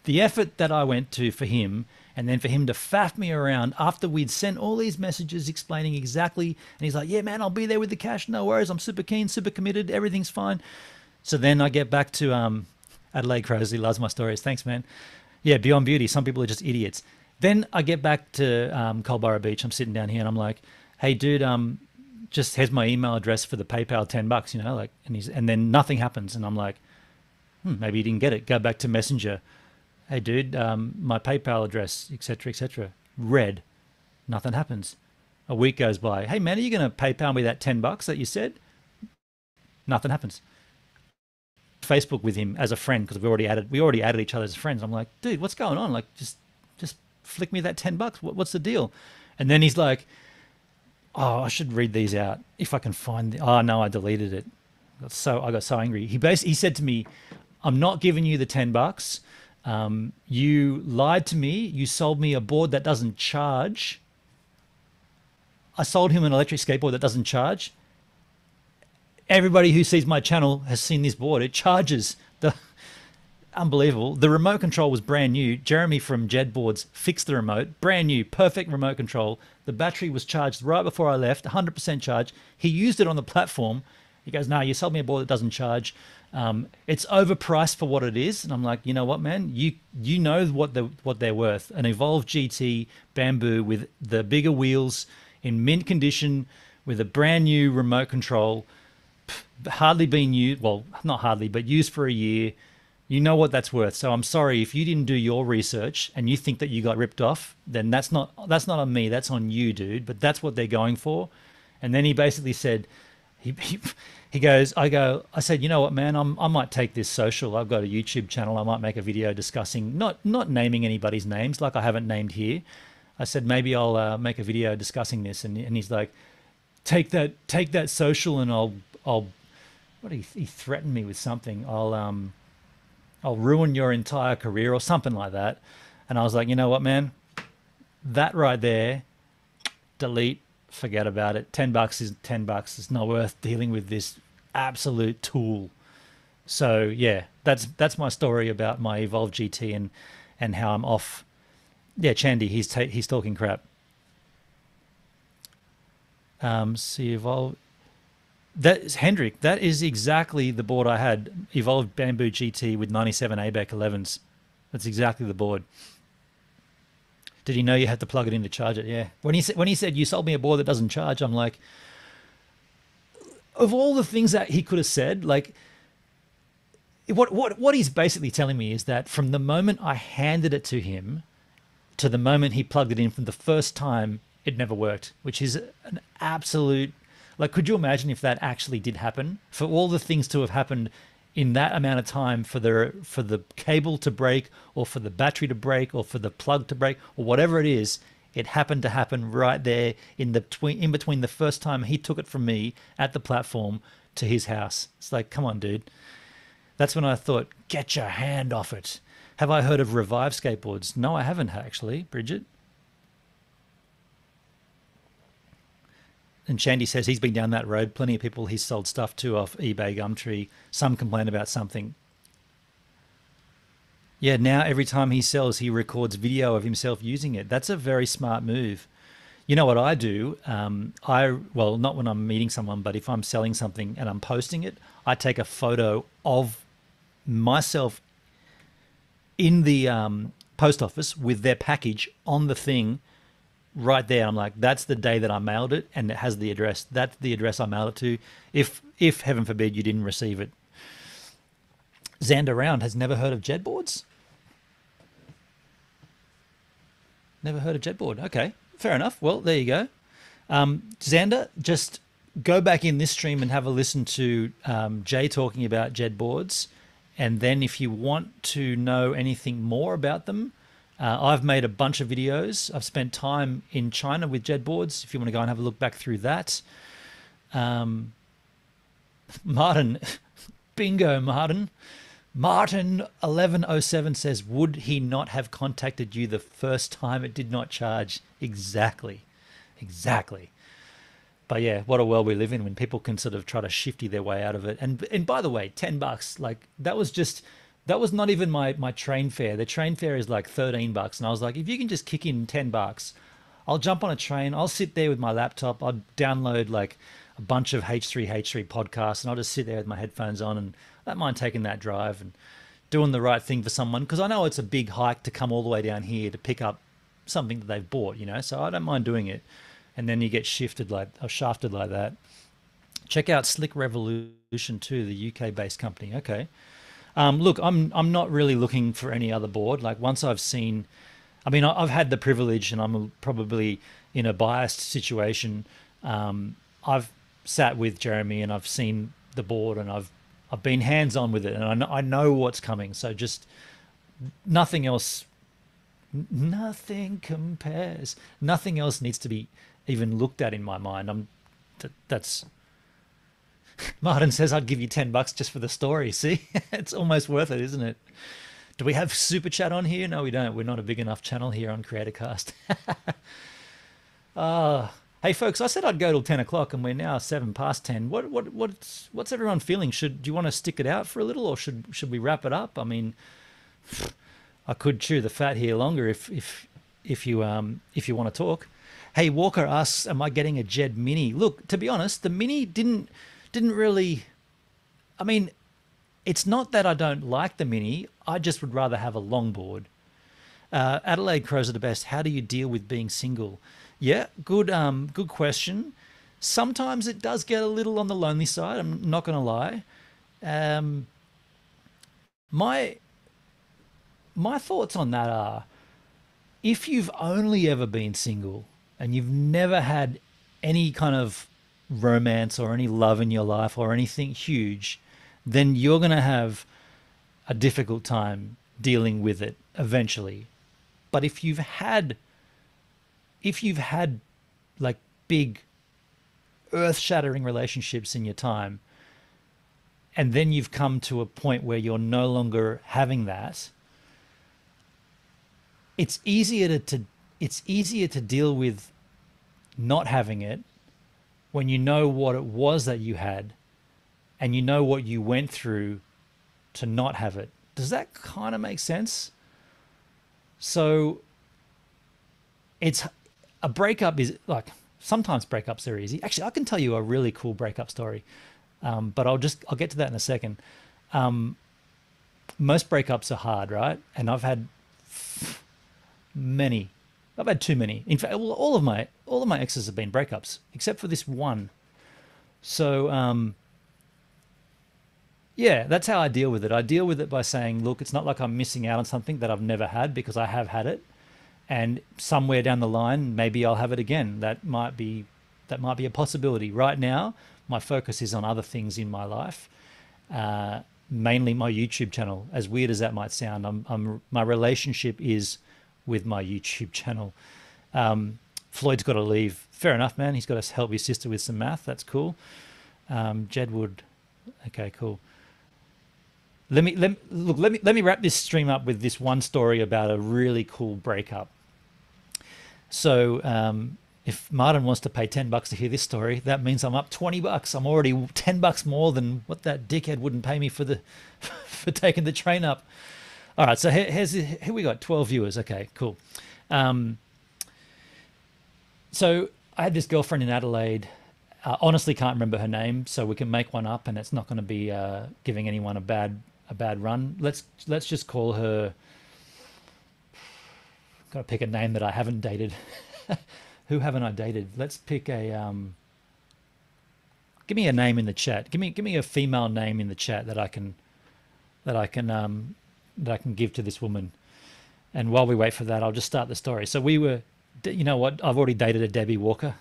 effort that I went to for him, and then for him to faff me around after we'd sent all these messages explaining exactly, and he's like, yeah, man, I'll be there with the cash, no worries, I'm super keen, super committed, everything's fine. So then I get back to Adelaide Crows, he loves my stories, thanks, man. Yeah, beyond beauty, some people are just idiots. Then I get back to Culburra Beach, I'm sitting down here, and I'm like, hey, dude, just here's my email address for the PayPal $10, you know, like, and then nothing happens. And I'm like, maybe you didn't get it. Go back to Messenger. Hey dude, my PayPal address, etc. Red. Nothing happens. A week goes by. Hey man, are you going to PayPal me that $10 that you said? Nothing happens. Facebook with him as a friend, because we already added each other as friends. I'm like, dude, what's going on? Like, just flick me that $10. What's the deal? And then he's like, oh, I should read these out if I can find oh no, I deleted it. I got so angry. He said to me, I'm not giving you the $10. You lied to me. You sold me a board that doesn't charge. I sold him an electric skateboard that doesn't charge. Everybody who sees my channel has seen this board. It charges. Unbelievable. The remote control was brand new. Jeremy from Jed Boards fixed the remote. Brand new, perfect remote control. The battery was charged right before I left, 100% charge. He used it on the platform. He goes, no, you sold me a board that doesn't charge. It's overpriced for what it is. And I'm like, you know what, man? You know what they're worth. An Evolve GT Bamboo with the bigger wheels in mint condition with a brand new remote control, hardly been used. Well, not hardly, but used for a year. You know what that's worth. So I'm sorry if you didn't do your research and you think that you got ripped off, then that's not on me. That's on you, dude. But that's what they're going for. And then he basically said, he goes, I said, you know what, man, I might take this social. I've got a YouTube channel. I might make a video discussing, not naming anybody's names like I haven't named here. I said, maybe I'll make a video discussing this. And he's like, take that social and I'll he threatened me with something. I'll ruin your entire career or something like that. And I was like, you know what, man, that right there, delete, forget about it. $10 is $10. It's not worth dealing with this absolute tool. So yeah, that's my story about my Evolve GT and how I'm off. Yeah, Chandy, he's talking crap. See, Evolve. That Hendrik, that is exactly the board I had. Evolved Bamboo GT with 97 ABEC 11s. That's exactly the board. Did he know you had to plug it in to charge it? Yeah. When he said you sold me a board that doesn't charge, I'm like, of all the things that he could have said, like what he's basically telling me is that from the moment I handed it to him to the moment he plugged it in from the first time, it never worked, which is an absolute, like, could you imagine if that actually did happen? For all the things to have happened in that amount of time, for the cable to break, or for the battery to break, or for the plug to break, or whatever it is, it happened to happen right there in between the first time he took it from me at the platform to his house. It's like, come on, dude. That's when I thought, get your hand off it. Have I heard of Revive skateboards? No, I haven't actually, Bridget. And Shandy says he's been down that road. Plenty of people he's sold stuff to off eBay, Gumtree. Some complain about something. Yeah, now every time he sells, he records video of himself using it. That's a very smart move. You know what I do? Well, not when I'm meeting someone, but if I'm selling something and I'm posting it, I take a photo of myself in the post office with their package on the thing right there. I'm like, that's the day that I mailed it, and it has the address. That's the address I mailed it to. If heaven forbid you didn't receive it. Xander Round has never heard of Jetboards? Never heard of Jetboard. Okay, fair enough. Well, there you go. Xander, just go back in this stream and have a listen to Jay talking about Jetboards. And then if you want to know anything more about them, I've made a bunch of videos. I've spent time in China with Jetboards. If you want to go and have a look back through that. Martin, bingo, Martin. Martin 1107 says, would he not have contacted you the first time it did not charge? Exactly. But yeah, what a world we live in when people can sort of try to shifty their way out of it. And by the way, $10, like that was not even my train fare. The train fare is like $13. And I was like, if you can just kick in $10, I'll jump on a train. I'll sit there with my laptop. I'll download like a bunch of H3 podcasts, and I'll just sit there with my headphones on, and I don't mind taking that drive and doing the right thing for someone, because I know it's a big hike to come all the way down here to pick up something that they've bought, you know, so I don't mind doing it. And then you get shafted like that. Check out Slick Revolution too, the UK-based company. Okay. Look, I'm not really looking for any other board. Like once I've seen, I mean, I've had the privilege, and I'm probably in a biased situation. I've sat with Jeremy and I've seen the board, and I've been hands-on with it, and I know what's coming. So just nothing else, nothing compares. Nothing else needs to be even looked at in my mind. That's Martin says I'd give you $10 just for the story. See, it's almost worth it, isn't it? Do we have super chat on here? No, we don't. We're not a big enough channel here on CreatorCast. Hey folks, I said I'd go till 10 o'clock, and we're now 7 past 10. What's everyone feeling? Do you want to stick it out for a little, or should we wrap it up? I mean, I could chew the fat here longer if you want to talk. Hey, Walker asks, am I getting a Jed Mini? Look, to be honest, the Mini didn't really, I mean, it's not that I don't like the Mini. I just would rather have a longboard. Adelaide Crows are the best. How do you deal with being single? Yeah, good question. Sometimes it does get a little on the lonely side. I'm not going to lie. My thoughts on that are, if you've only ever been single and you've never had any kind of romance or any love in your life or anything huge, then you're going to have a difficult time dealing with it eventually. But if you've had like big earth-shattering relationships in your time, and then you've come to a point where you're no longer having that, it's easier to deal with not having it when you know what it was that you had, and you know what you went through to not have it. Does that kind of make sense? So it's a breakup is like, sometimes breakups are easy. Actually, I can tell you a really cool breakup story, but I'll get to that in a second. Most breakups are hard, right? And I've had many. I've had too many. In fact, all of my exes have been breakups, except for this one. So yeah, that's how I deal with it. I deal with it by saying, look, it's not like I'm missing out on something that I've never had, because I have had it, and somewhere down the line maybe I'll have it again. That might be a possibility. Right now my focus is on other things in my life, mainly my YouTube channel. As weird as that might sound, my relationship is with my YouTube channel. Floyd's got to leave. Fair enough, man. He's got to help his sister with some math. That's cool. Jedwood. Okay, cool. Let me wrap this stream up with this one story about a really cool breakup. So if Martin wants to pay $10 to hear this story, that means I'm up $20. I'm already $10 more than what that dickhead wouldn't pay me for for taking the train up. All right, so here we got 12 viewers. Okay, cool. So I had this girlfriend in Adelaide. Honestly, can't remember her name, so we can make one up, and it's not going to be giving anyone a bad run. Let's just call her. Got to pick a name that I haven't dated. Who haven't I dated? Let's pick a. Give me a name in the chat. Give me a female name in the chat that I can give to this woman. And while we wait for that, I'll just start the story. So we were, you know what? I've already dated a Debbie Walker.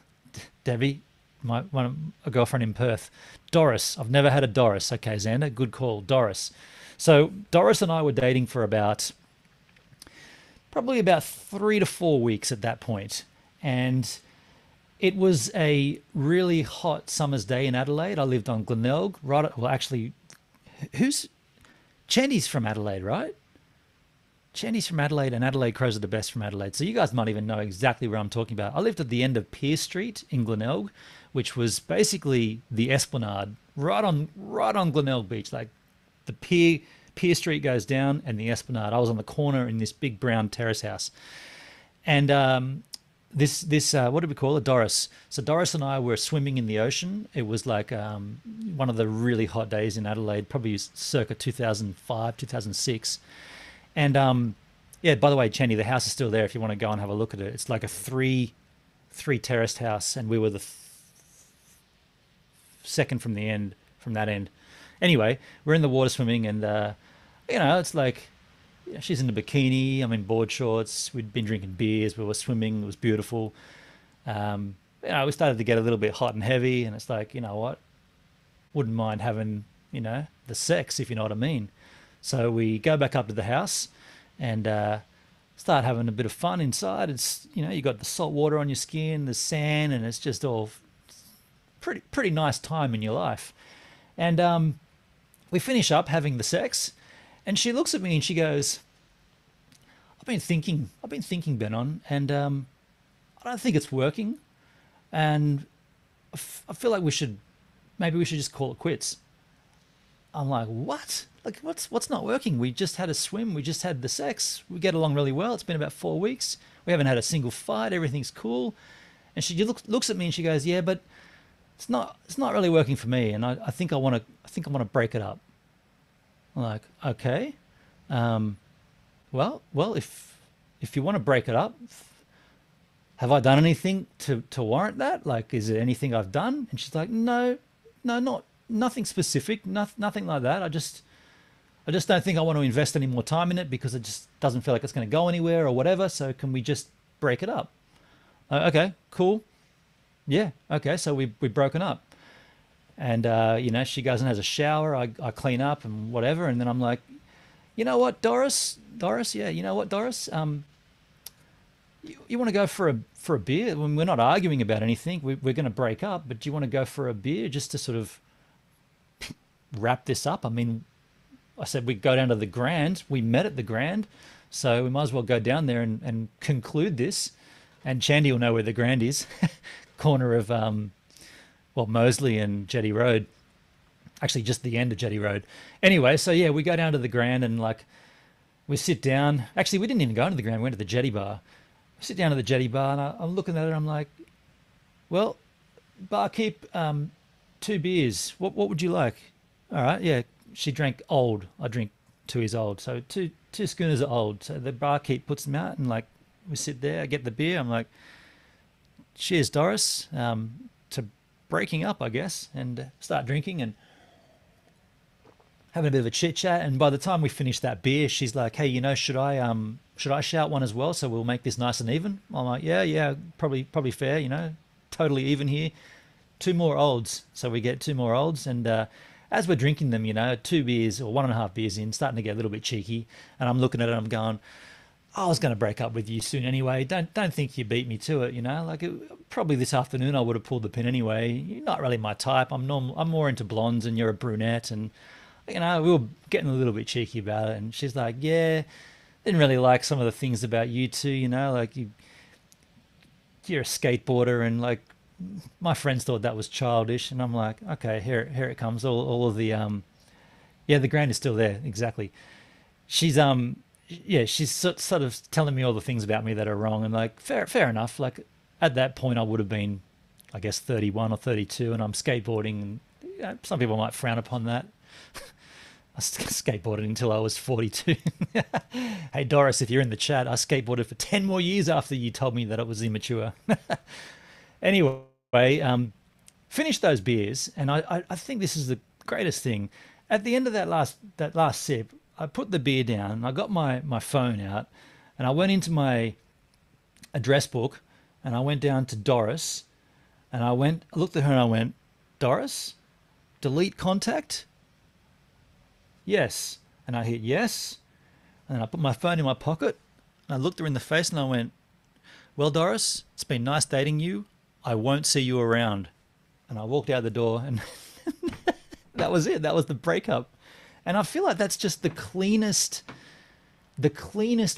Debbie, a girlfriend in Perth. Doris. I've never had a Doris. Okay, Xander, good call. Doris. So Doris and I were dating for probably about 3 to 4 weeks at that point. And it was a really hot summer's day in Adelaide. I lived on Glenelg. Chandy's from Adelaide, right? Chandy's from Adelaide, and Adelaide Crows are the best from Adelaide. So you guys might even know exactly where I'm talking about. I lived at the end of Pier Street in Glenelg, which was basically the Esplanade, right on Glenelg Beach. Like the Pier Street goes down, and the Esplanade. I was on the corner in this big brown terrace house, and this what do we call it? Doris. So Doris and I were swimming in the ocean. It was like one of the really hot days in Adelaide, probably circa 2005, 2006. And yeah, by the way, Chandy, the house is still there if you want to go and have a look at it. It's like a three terraced house, and we were the second from that end. Anyway, we're in the water swimming, and it's like, she's in a bikini, I'm in board shorts, we'd been drinking beers, we were swimming, it was beautiful. We started to get a little bit hot and heavy, and it's like, you know what, wouldn't mind having, the sex, if you know what I mean. So we go back up to the house and start having a bit of fun inside. It's, you got the salt water on your skin, the sand, and it's just all pretty nice time in your life. And we finish up having the sex, and she looks at me and she goes, I've been thinking, Benon, and I don't think it's working, and I feel like maybe we should just call it quits. I'm like, what? Like, what's not working? We just had a swim. We just had the sex. We get along really well. It's been about 4 weeks. We haven't had a single fight. Everything's cool. And she looks at me and she goes, yeah, but it's not really working for me. And I think I want to break it up. I'm like, okay. Well, if you want to break it up, have I done anything to warrant that? Like, is there anything I've done? And she's like, no, nothing specific, nothing like that. I just don't think I want to invest any more time in it because it just doesn't feel like it's going to go anywhere or whatever. So can we just break it up? Okay, cool. Yeah, okay. So we've broken up. And, she goes and has a shower. I clean up and whatever. And then I'm like, you know what, Doris? Yeah, you know what, Doris? You want to go for a beer? We're not arguing about anything. We're going to break up, but do you want to go for a beer just to sort of wrap this up? I mean, I said we'd go down to the Grand. We met at the Grand, so we might as well go down there and conclude this. And Chandy will know where the Grand is, corner of Moseley and Jetty Road. Actually, just the end of Jetty Road. Anyway, so yeah, we go down to the Grand and like we sit down. Actually, we didn't even go into the Grand. We went to the Jetty Bar. We sit down at the Jetty Bar, and I'm looking at it. I'm like, well, barkeep, 2 beers. What would you like? All right, yeah. She drank old. I drink 2 years old. So two schooners are old. So the barkeep puts them out, and like we sit there. I get the beer. I'm like, cheers, Doris. To breaking up, I guess, and start drinking and having a bit of a chit chat. And by the time we finished that beer, she's like, "Hey, should I shout one as well? So we'll make this nice and even." I'm like, "Yeah, probably fair. Totally even here. 2 more olds, so we get 2 more olds." And as we're drinking them, 2 beers or 1.5 beers in, starting to get a little bit cheeky. And I'm looking at it, I'm going, I was going to break up with you soon anyway. Don't think you beat me to it. Probably this afternoon I would have pulled the pin anyway. You're not really my type. I'm more into blondes, and you're a brunette. And we were getting a little bit cheeky about it. And she's like, "Yeah, didn't really like some of the things about you two. Like you're a skateboarder, and like my friends thought that was childish." And I'm like, "Okay, here it comes. All of the the grain is still there, exactly." She's she's sort of telling me all the things about me that are wrong, and like fair enough. Like at that point I would have been, I guess, 31 or 32, and I'm skateboarding, and some people might frown upon that. I skateboarded until I was 42. Hey Doris, if you're in the chat, I skateboarded for 10 more years after you told me that it was immature. Anyway, finished those beers, and I think this is the greatest thing. At the end of that last sip, I put the beer down, and I got my phone out, and I went into my address book, and I went down to Doris, and I looked at her and I went, "Doris, delete contact?" "Yes." And I hit yes, and I put my phone in my pocket, and I looked her in the face and I went, "Well, Doris, it's been nice dating you. I won't see you around." And I walked out the door, and that was it. That was the breakup. And I feel like that's just the cleanest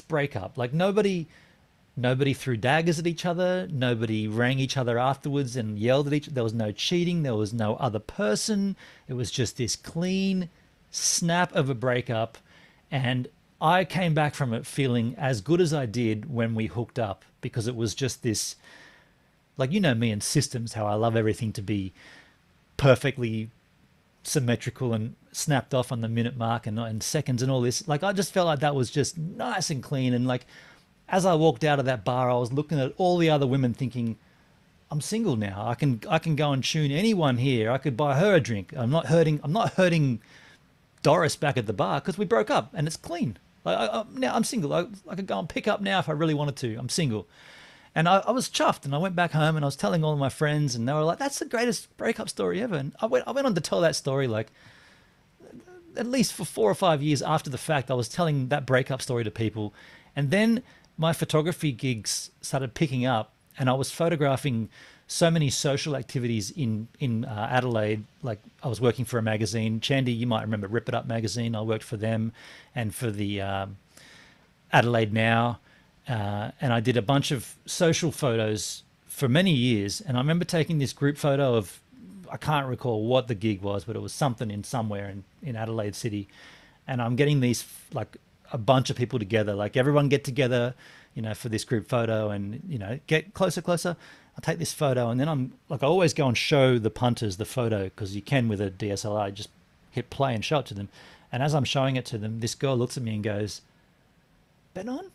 breakup. Like nobody threw daggers at each other. Nobody rang each other afterwards and yelled at each other. There was no cheating. There was no other person. It was just this clean snap of a breakup. And I came back from it feeling as good as I did when we hooked up, because it was just this, like, me and systems, how I love everything to be perfectly symmetrical and snapped off on the minute mark and seconds and all this. Like, I just felt like that was just nice and clean. And like, as I walked out of that bar, I was looking at all the other women thinking, I'm single now. I can go and tune anyone here. I could buy her a drink. I'm not hurting Doris back at the bar because we broke up and it's clean. Now I'm single. I could go and pick up now if I really wanted to. I'm single. And I was chuffed, and I went back home and I was telling all of my friends, and they were like, "That's the greatest breakup story ever." And I went on to tell that story like at least for 4 or 5 years after the fact. I was telling that breakup story to people, and then my photography gigs started picking up, and I was photographing so many social activities in Adelaide. Like, I was working for a magazine. Chandy, you might remember Rip It Up magazine. I worked for them and for the Adelaide Now. And I did a bunch of social photos for many years. And I remember taking this group photo of, I can't recall what the gig was, but it was something in somewhere in Adelaide City. And I'm getting these, like, a bunch of people together, like everyone get together, for this group photo, and, get closer. I'll take this photo, and then I'm like, I always go and show the punters the photo, because you can with a DSLR, just hit play and show it to them. And as I'm showing it to them, this girl looks at me and goes, Bet on?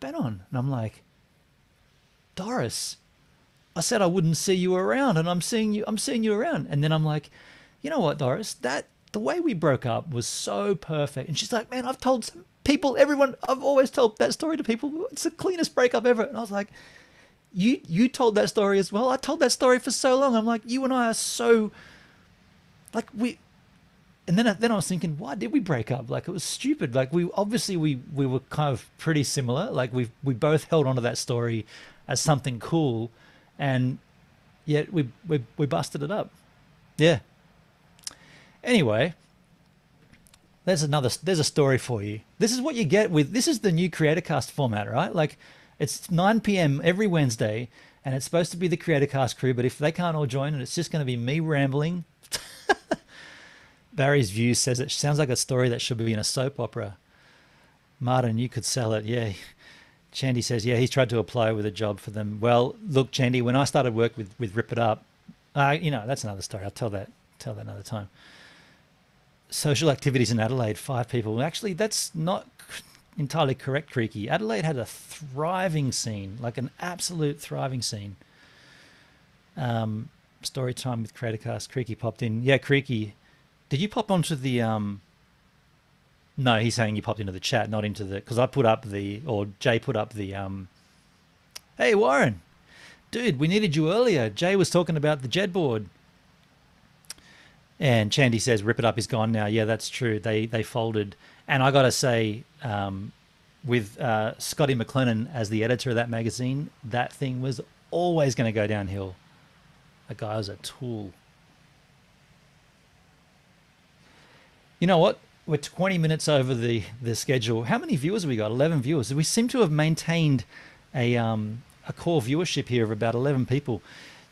And I'm like, Doris, I said I wouldn't see you around, and I'm seeing you around. And then I'm like, you know what, Doris, the way we broke up was so perfect. And she's like, man, I've told some people, everyone, I've always told that story to people. It's the cleanest breakup ever. And I was like, you told that story as well. I told that story for so long. I'm like, you and I are so, like, and then I was thinking, why did we break up? Like, it was stupid. Like, we were kind of pretty similar. Like, we both held onto that story as something cool, and yet we busted it up. Yeah. Anyway, there's a story for you. This is what you get this is the new CreatorCast format, right? Like, it's 9 p.m. every Wednesday, and it's supposed to be the CreatorCast crew, but if they can't all join, and it's just going to be me rambling. Barry's View says it sounds like a story that should be in a soap opera. Martin, you could sell it. Yeah. Chandy says, yeah, he's tried to apply with a job for them. Well, look, Chandy, when I started work with Rip It Up, that's another story. I'll tell that another time. Social activities in Adelaide, 5 people. Actually, that's not entirely correct, Creaky. Adelaide had a thriving scene, like an absolute thriving scene. Story time with Creatorcast. Creaky popped in. Yeah, Creaky. Did you pop onto the No, he's saying you popped into the chat, not into the, because I put up the, or Jay put up the hey Warren, dude, we needed you earlier. Jay was talking about the Jed board. And Chandy says, rip it up is gone now. Yeah, that's true. They folded. And I got to say, with Scotty McLennan as the editor of that magazine, that thing was always going to go downhill. That guy was a tool. You know what? We're 20 minutes over the schedule. How many viewers have we got? 11 viewers. We seem to have maintained a core viewership here of about 11 people.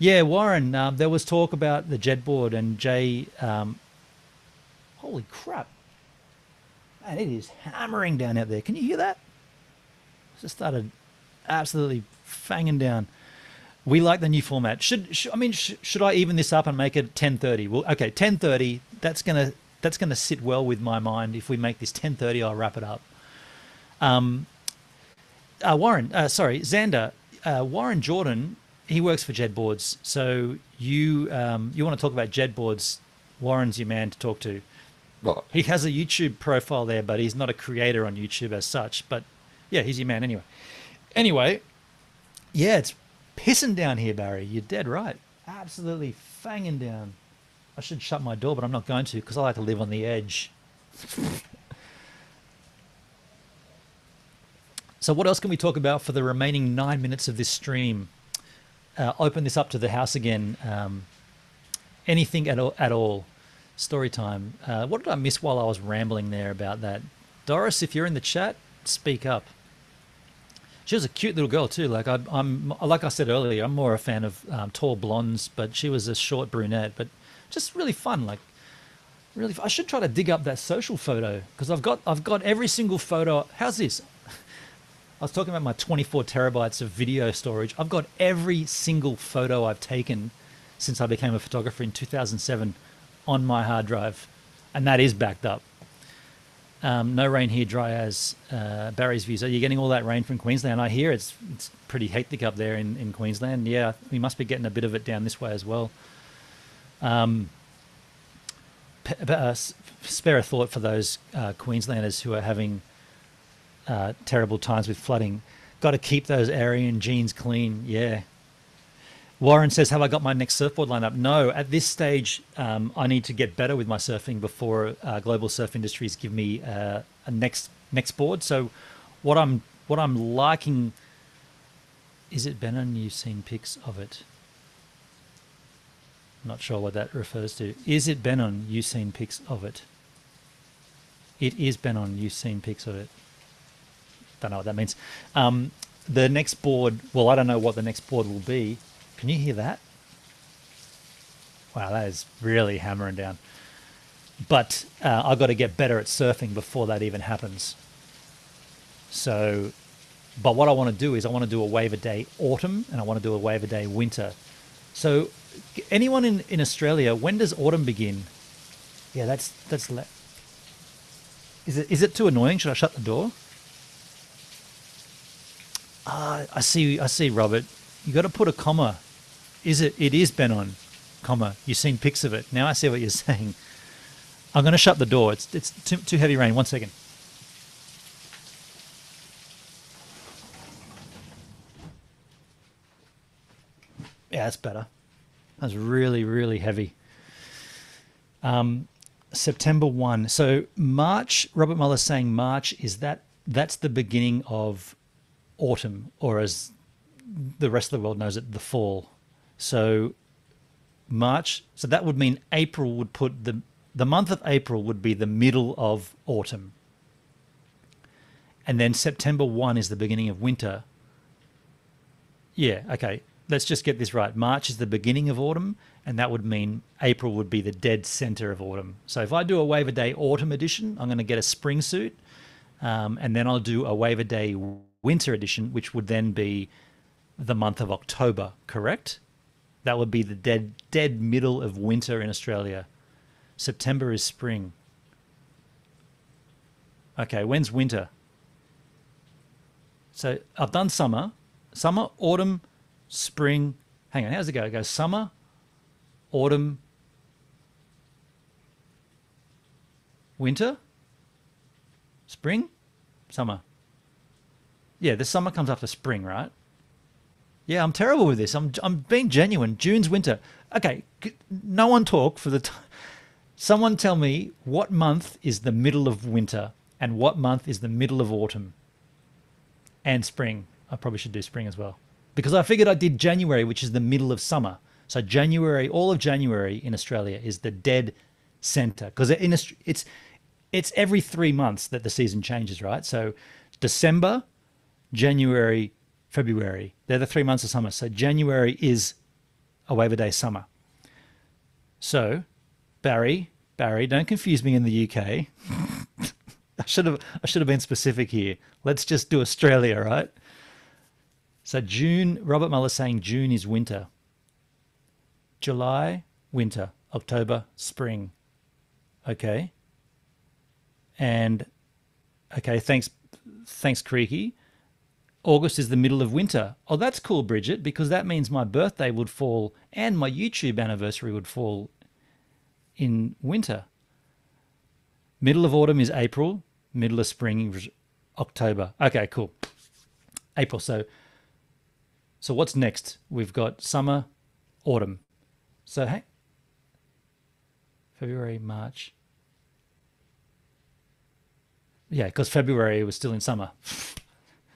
Yeah, Warren, there was talk about the Jed board and Jay. Holy crap. Man, it is hammering down out there. Can you hear that? It just started absolutely fanging down. We like the new format. Should I even this up and make it 10:30? Well, okay, 10:30. That's gonna sit well with my mind. If we make this 10:30, I'll wrap it up. Warren, sorry, Xander, Warren Jordan. He works for Jed boards. So you want to talk about Jed boards? Warren's your man to talk to. Right. He has a YouTube profile there, but he's not a creator on YouTube as such. But yeah, he's your man anyway. Anyway, yeah, it's pissing down here, Barry. You're dead right. Absolutely fanging down. I should shut my door, but I'm not going to because I like to live on the edge. So what else can we talk about for the remaining 9 minutes of this stream? Open this up to the house again. Anything at all. Story time. What did I miss while I was rambling there about that? Doris, if you're in the chat, speak up. She was a cute little girl too. Like I'm like I said earlier, I'm more a fan of tall blondes, but she was a short brunette. But just really fun. Like really, I should try to dig up that social photo because I've got every single photo. How's this? I was talking about my 24 terabytes of video storage. I've got every single photo I've taken since I became a photographer in 2007 on my hard drive, and that is backed up. No rain here, dry as Barry's views. Are you getting all that rain from Queensland? I hear it's pretty hectic up there in Queensland. Yeah, we must be getting a bit of it down this way as well. Spare a thought for those Queenslanders who are having terrible times with flooding. Got to keep those Aryan jeans clean. Yeah. Warren says, have I got my next surfboard lined up? No, at this stage, I need to get better with my surfing before Global Surf Industries give me a next board. So what I'm liking, is it Benon? You've seen pics of it. Not sure what that refers to. Is it Benon? You've seen pics of it. It is Benon. You've seen pics of it. Don't know what that means. The next board, well, I don't know what the next board will be. Can you hear that? Wow, that is really hammering down. But I've got to get better at surfing before that even happens. So, but what I want to do is I want to do a wave a day autumn and I want to do a wave a day winter. So anyone in Australia, when does autumn begin? Yeah, that's is it too annoying? Should I shut the door? I see, Robert. You got to put a comma. It is Benon, comma. You've seen pics of it. Now I see what you're saying. I'm going to shut the door. It's too heavy rain. 1 second. Yeah, that's better. That's really, really heavy. September 1. So March, Robert Muller's saying March that's the beginning of autumn, or as the rest of the world knows it, the fall. So March, so that would mean April would put the month of April would be the middle of autumn. And then September 1 is the beginning of winter. Yeah, okay. Let's just get this right. March is the beginning of autumn, and that would mean April would be the dead center of autumn. So if I do a Wave a Day autumn edition, I'm going to get a spring suit, and then I'll do a Wave a Day winter edition, which would then be the month of October, correct? That would be the dead middle of winter in Australia. September is spring. Okay, when's winter? So I've done summer, autumn, spring. Hang on, how's it go? It goes summer, autumn, winter, spring, summer. Yeah, the summer comes after spring, right? Yeah, I'm terrible with this. I'm being genuine. June's winter. Okay, no one talk for the time. Someone tell me what month is the middle of winter and what month is the middle of autumn and spring. I probably should do spring as well because I figured I did January, which is the middle of summer. So January, all of January in Australia is the dead center because it's every 3 months that the season changes, right? So December, January, February, they're the 3 months of summer. So January is a waiver day summer. So Barry, don't confuse me in the UK. I should have been specific here. Let's just do Australia, right? So June, Robert Muller's saying June is winter. July, winter. October, spring. Okay. And okay, thanks Creaky. August is the middle of winter. Oh, that's cool, Bridget, because that means my birthday would fall and my YouTube anniversary would fall in winter. Middle of autumn is April. Middle of spring is October. Okay, cool. April. So what's next? We've got summer, autumn. So hey, February, March. Yeah, because February was still in summer.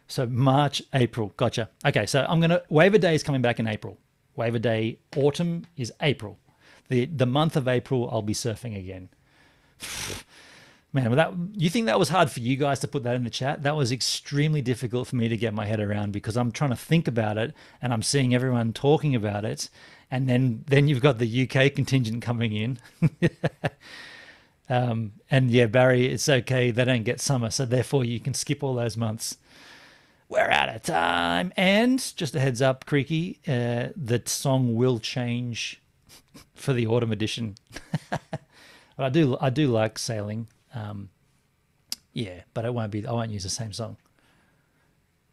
So March, April. Gotcha. Okay, so waiver day is coming back in April. Waiver day, autumn is April. The month of April, I'll be surfing again. Man, you think that was hard for you guys to put that in the chat? That was extremely difficult for me to get my head around because I'm trying to think about it and I'm seeing everyone talking about it. And then you've got the UK contingent coming in. And yeah, Barry, it's okay. They don't get summer. So therefore you can skip all those months. We're out of time. And just a heads up, Creaky, the song will change for the autumn edition. But I do like sailing. Yeah, but I won't use the same song.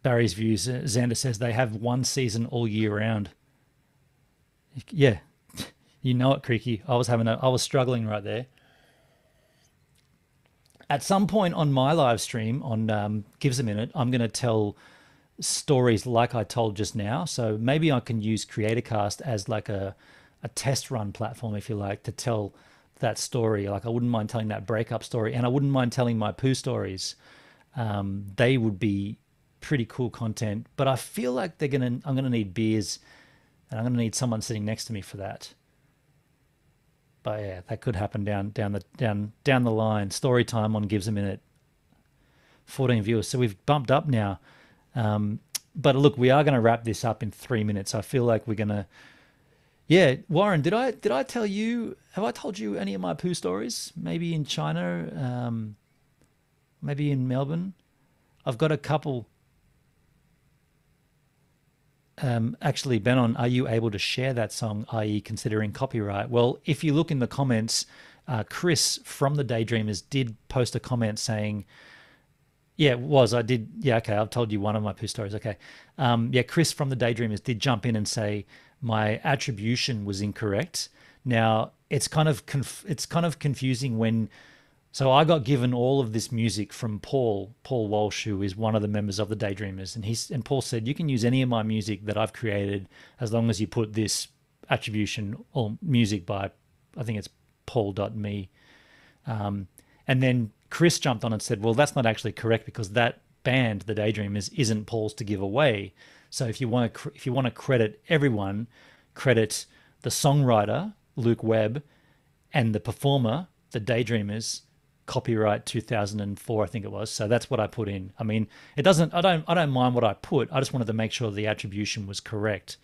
Barry's views. Xander says they have one season all year round. Yeah, you know it, Creaky. I was struggling right there. At some point on my live stream on Gives a Minute, I'm going to tell stories like I told just now. So maybe I can use CreatorCast as like a test run platform, if you like, to tell that story. Like I wouldn't mind telling that breakup story, and I wouldn't mind telling my poo stories. They would be pretty cool content. But I feel like I'm gonna need beers, and I'm gonna need someone sitting next to me for that. But yeah, that could happen down the line. Story time on Gives a Minute. 14 viewers, so we've bumped up now. But look, we are going to wrap this up in 3 minutes. I feel like we're going to. Yeah, Warren, did I tell you? Have I told you any of my poo stories? Maybe in China, maybe in Melbourne. I've got a couple. Actually, Benon, are you able to share that song, i.e. considering copyright? Well, if you look in the comments, Chris from the Daydreamers did post a comment saying, yeah, I did. Yeah, okay, I've told you one of my poo stories. Okay. Yeah, Chris from the Daydreamers did jump in and say my attribution was incorrect. Now, it's kind of confusing when... So I got given all of this music from Paul Walsh, who is one of the members of the Daydreamers, and Paul said, you can use any of my music that I've created as long as you put this attribution or music by, I think it's paul.me. And then Chris jumped on and said, well, that's not actually correct because that band, the Daydreamers, isn't Paul's to give away. So if you want to credit everyone, credit the songwriter, Luke Webb, and the performer, the Daydreamers, copyright 2004, I think it was. So that's what I put in. I mean, I don't mind what I put. I just wanted to make sure the attribution was correct.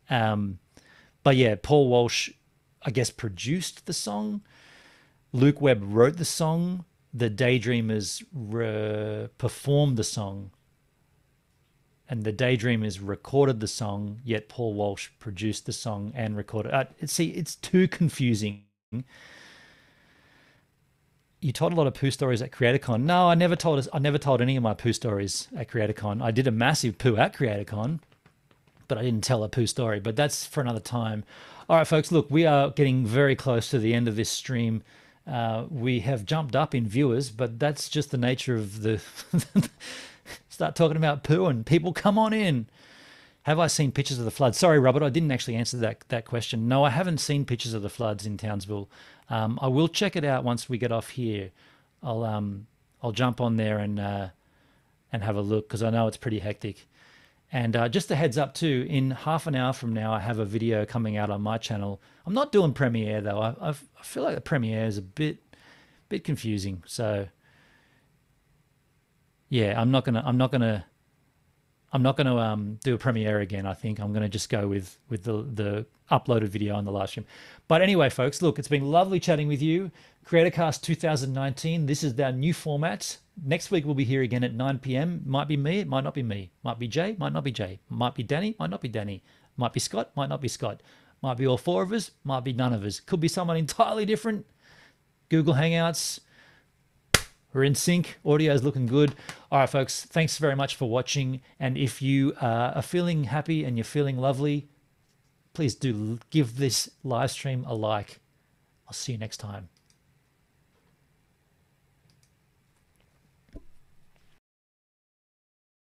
But yeah, Paul Walsh, I guess, produced the song. Luke Webb wrote the song. The Daydreamers performed the song. And the Daydreamers recorded the song, yet Paul Walsh produced the song and recorded it. See, it's too confusing. You told a lot of poo stories at CreatorCon. No, I never told any of my poo stories at CreatorCon. I did a massive poo at CreatorCon, but I didn't tell a poo story. But that's for another time. All right, folks. Look, we are getting very close to the end of this stream. We have jumped up in viewers, but that's just the nature of the. Start talking about poo and people come on in. Have I seen pictures of the flood? Sorry, Robert, I didn't actually answer that question. No, I haven't seen pictures of the floods in Townsville. I will check it out once we get off here. I'll jump on there and have a look because I know it's pretty hectic. And just a heads up too, in half an hour from now, I have a video coming out on my channel. I'm not doing Premiere though. I feel like the Premiere is a bit confusing. So yeah, I'm not gonna do a Premiere again. I think I'm gonna just go with the uploaded video on the live stream. But anyway, folks, look, it's been lovely chatting with you. CreatorCast 2019. This is our new format. Next week we'll be here again at 9 p.m. Might be me, it might not be me. Might be Jay, might not be Jay. Might be Danny, might not be Danny. Might be Scott, might not be Scott. Might be all four of us, might be none of us. Could be someone entirely different. Google Hangouts. We're in sync. Audio is looking good. All right, folks, thanks very much for watching. And if you are feeling happy and you're feeling lovely, please do give this live stream a like. I'll see you next time.